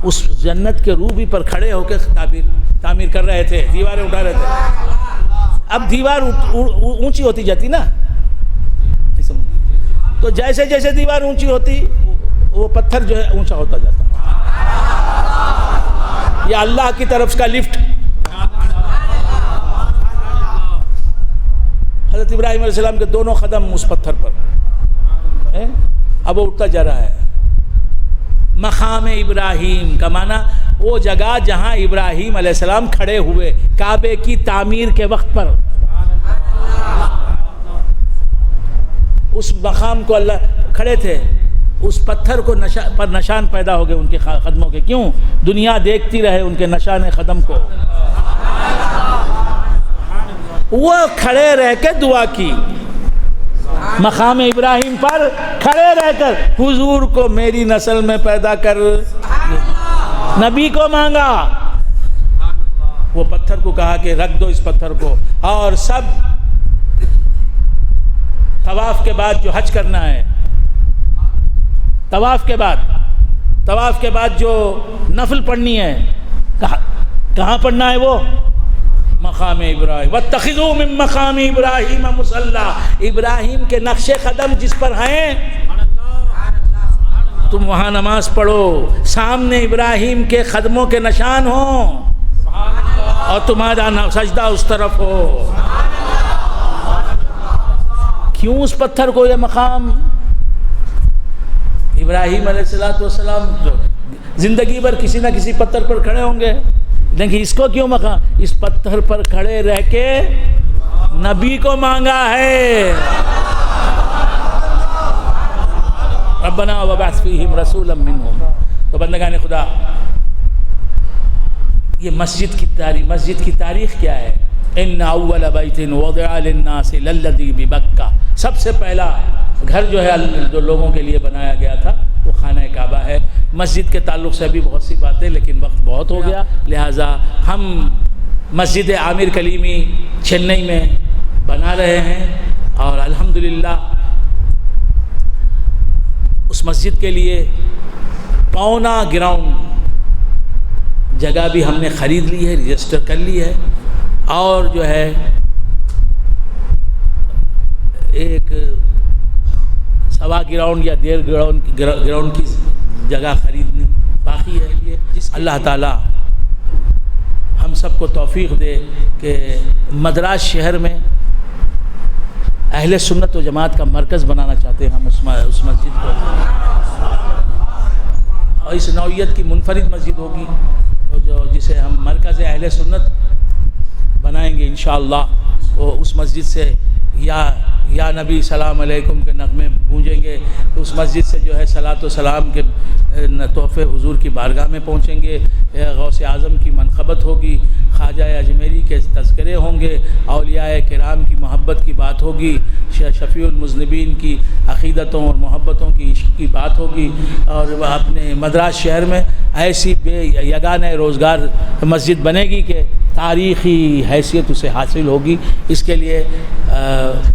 اس جنت کے روبی پر کھڑے ہو کے تعمیر کر رہے تھے، دیواریں اٹھا رہے تھے۔ اب دیوار اونچی ہوتی جاتی نا، تو جیسے جیسے دیوار اونچی ہوتی وہ پتھر جو ہے اونچا ہوتا جاتا، یہ اللہ کی طرف کا لفٹ۔ حضرت ابراہیم علیہ السلام کے دونوں قدم اس پتھر پر، اب وہ اٹھتا جا رہا ہے۔ مقام ابراہیم کا معنی وہ جگہ جہاں ابراہیم علیہ السلام کھڑے ہوئے کعبے کی تعمیر کے وقت پر، اس مقام کو اللہ کھڑے تھے، اس پتھر کو پر نشان پیدا ہو گئے ان کے قدموں کے، کیوں؟ دنیا دیکھتی رہے ان کے نشان قدم کو، وہ کھڑے رہ کے دعا کی، مقام ابراہیم پر کھڑے رہ کر حضور کو میری نسل میں پیدا کر، نبی کو مانگا، وہ پتھر کو کہا کہ رکھ دو اس پتھر کو، اور سب طواف کے بعد جو حج کرنا ہے، طواف کے بعد جو نفل پڑھنی ہے، کہاں پڑھنا ہے وہ؟ مقام ابراہیم، واتخذوا من مقام ابراہیم مصلی، ابراہیم کے نقش قدم جس پر ہیں تم وہاں نماز پڑھو، سامنے ابراہیم کے قدموں کے نشان ہوں اور تمہارا سجدہ اس طرف ہو۔ کیوں اس پتھر کو یہ مقام؟ ابراہیم علیہ السلام زندگی بھر کسی نہ کسی پتھر پر کھڑے ہوں گے، لیکن اس کو کیوں مقام؟ اس پتھر پر کھڑے رہ کے نبی کو مانگا ہے، ربنا وبعث فیہم رسولا منہم۔ تو بندگان خدا، یہ مسجد کی تاریخ کیا ہے؟ ان اول بیت وضع للناس للذی ببکہ، سب سے پہلا گھر جو ہے جو لوگوں کے لیے بنایا گیا تھا وہ خانہ کعبہ ہے۔ مسجد کے تعلق سے بھی بہت سی باتیں، لیکن وقت بہت ہو گیا، لہٰذا ہم مسجد عامر کلیمی چنئی میں بنا رہے ہیں، اور الحمدللہ اس مسجد کے لیے پونا گراؤنڈ جگہ بھی ہم نے خرید لی ہے، رجسٹر کر لی ہے، اور جو ہے ایک سوا گراؤنڈ یا 1.5 گراؤنڈ کی جگہ خریدنی باقی ہے۔ اللہ تعالی ہم سب کو توفیق دے کہ مدراس شہر میں اہل سنت و جماعت کا مرکز بنانا چاہتے ہیں ہم اس مسجد کو، اور اس نوعیت کی منفرد مسجد ہوگی جسے ہم مرکز اہل سنت بنائیں گے انشاءاللہ۔ وہ اس مسجد سے یا نبی سلام علیکم کے نغمے گونجیں گے، تو اس مسجد سے جو ہے صلاۃ و سلام کے تحفے حضور کی بارگاہ میں پہنچیں گے، غوث اعظم کی منقبت ہوگی، خواجہ اجمیری کے تذکرے ہوں گے، اولیاء کرام کی محبت کی بات ہوگی، شفیع المذنبین کی عقیدتوں اور محبتوں کی عشق کی بات ہوگی، اور اپنے مدراس شہر میں ایسی بے یگانہ روزگار مسجد بنے گی کہ تاریخی حیثیت اسے حاصل ہوگی۔ اس کے لیے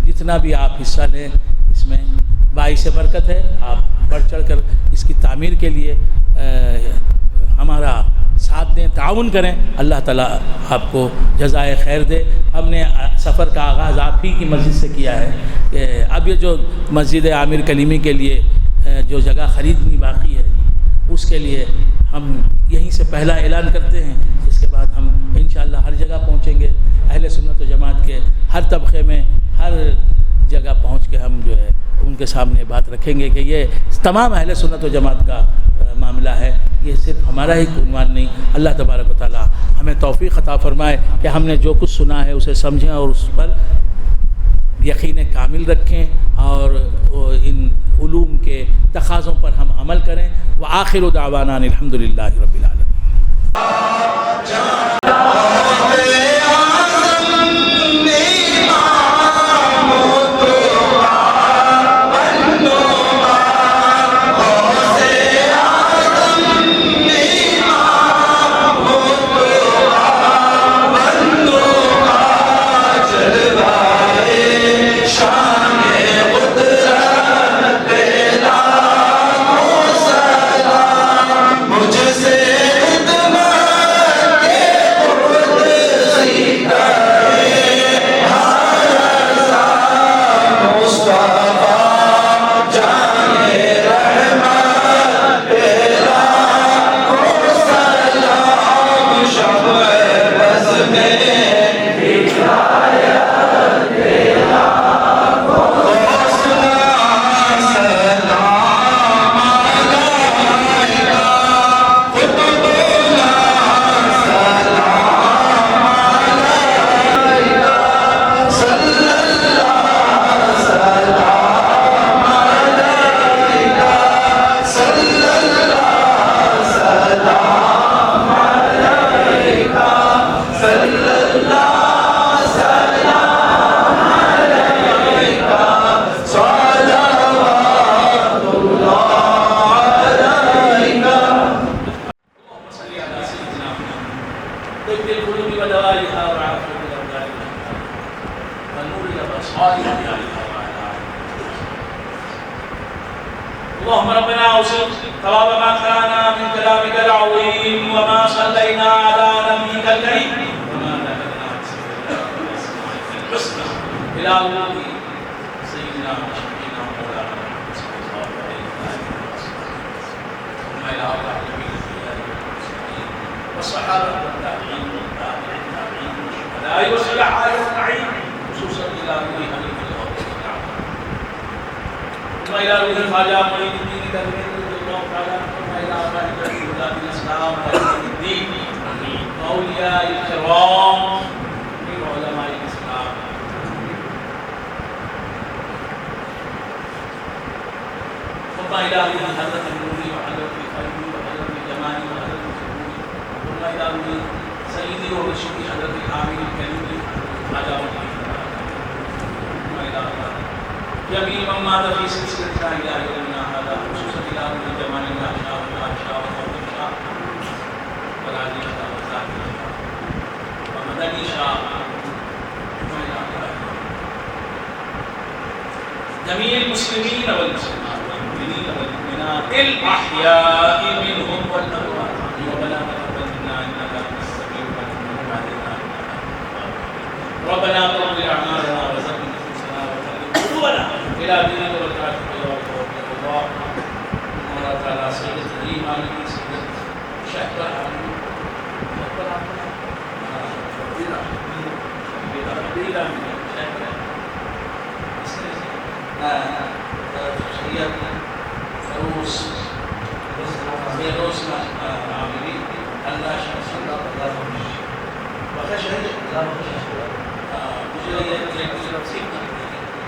جتنا بھی آپ حصہ لیں اس میں باعث برکت ہے، آپ بڑھ چڑھ کر اس کی تعمیر کے لیے ہمارا ساتھ دیں، تعاون کریں، اللہ تعالیٰ آپ کو جزائے خیر دے۔ ہم نے سفر کا آغاز آپ ہی کی مسجد سے کیا ہے کہ اب یہ جو مسجد عامر کلیمی کے لیے جو جگہ خریدنی باقی ہے اس کے لیے ہم یہیں سے پہلا اعلان کرتے ہیں، اس کے بعد ہم انشاءاللہ ہر جگہ پہنچیں گے، اہل سنت و جماعت کے ہر طبقے میں ہر جگہ پہنچ کے ہم جو ہے ان کے سامنے بات رکھیں گے کہ یہ تمام اہل سنت و جماعت کا معاملہ ہے، یہ صرف ہمارا ہی عنوان نہیں، اللہ تبارک و تعالی ہم ہمیں توفیق عطا فرمائے کہ ہم نے جو کچھ سنا ہے اسے سمجھیں اور اس پر یقین کامل رکھیں اور ان علوم کے تقاضوں پر ہم عمل کریں. وآخر دعوانا الحمدللہ رب العالمین. اللهم ربنا اوصل ثواب ما قرانا من كلامك العظيم وما صلينا على نبيك الكريم وما ذكرنا الحسنى الى وجود سيدنا وشفيعنا ومولانا صلى الله عليه وسلم ثم الى ارواح جميع الانبياء والصحابه والتابعين والتابعين والشهداء والصلحاء اجمعين خصوصا الى روح حبيب الله ثم الى روح خواجہ معین الدین دہلوی رضی اللہ تعالی عنہ ثم الى ارواح جميع ولاد الاسلام وائمة الدین واولیاء الکرام من علماء الاسلام ثم الى روح حضرت النوری وحضرت الفیضی وحضرت الجمانی وحضرت السرور ثم الى روح سیدی ورشدی حضرت العامل الکریم خواجہ معین ثم الى ارواح جميع من مات في سلسلتنا الى يومنا هذا خصوصا الى روح جمال الله شاء والعائشة وفاطمة شاء والعلي شاء وزاكي شاء ومدني شاء جميع المسلمين والمسلمات والمؤمنين والمؤمنات الاحياء منهم والاموات ربنا تقبل منا انك انت السميع العليم وتب علينا ربنا تقبل اعمالنا وزكي نفوسنا وطهر قلوبنا الى دينك وطاعتك يا رب الله مولا تعالى سيد الكريم عليك سيد شهر العالمين فروس فيروس عاملين الله شمس وخشن مجرد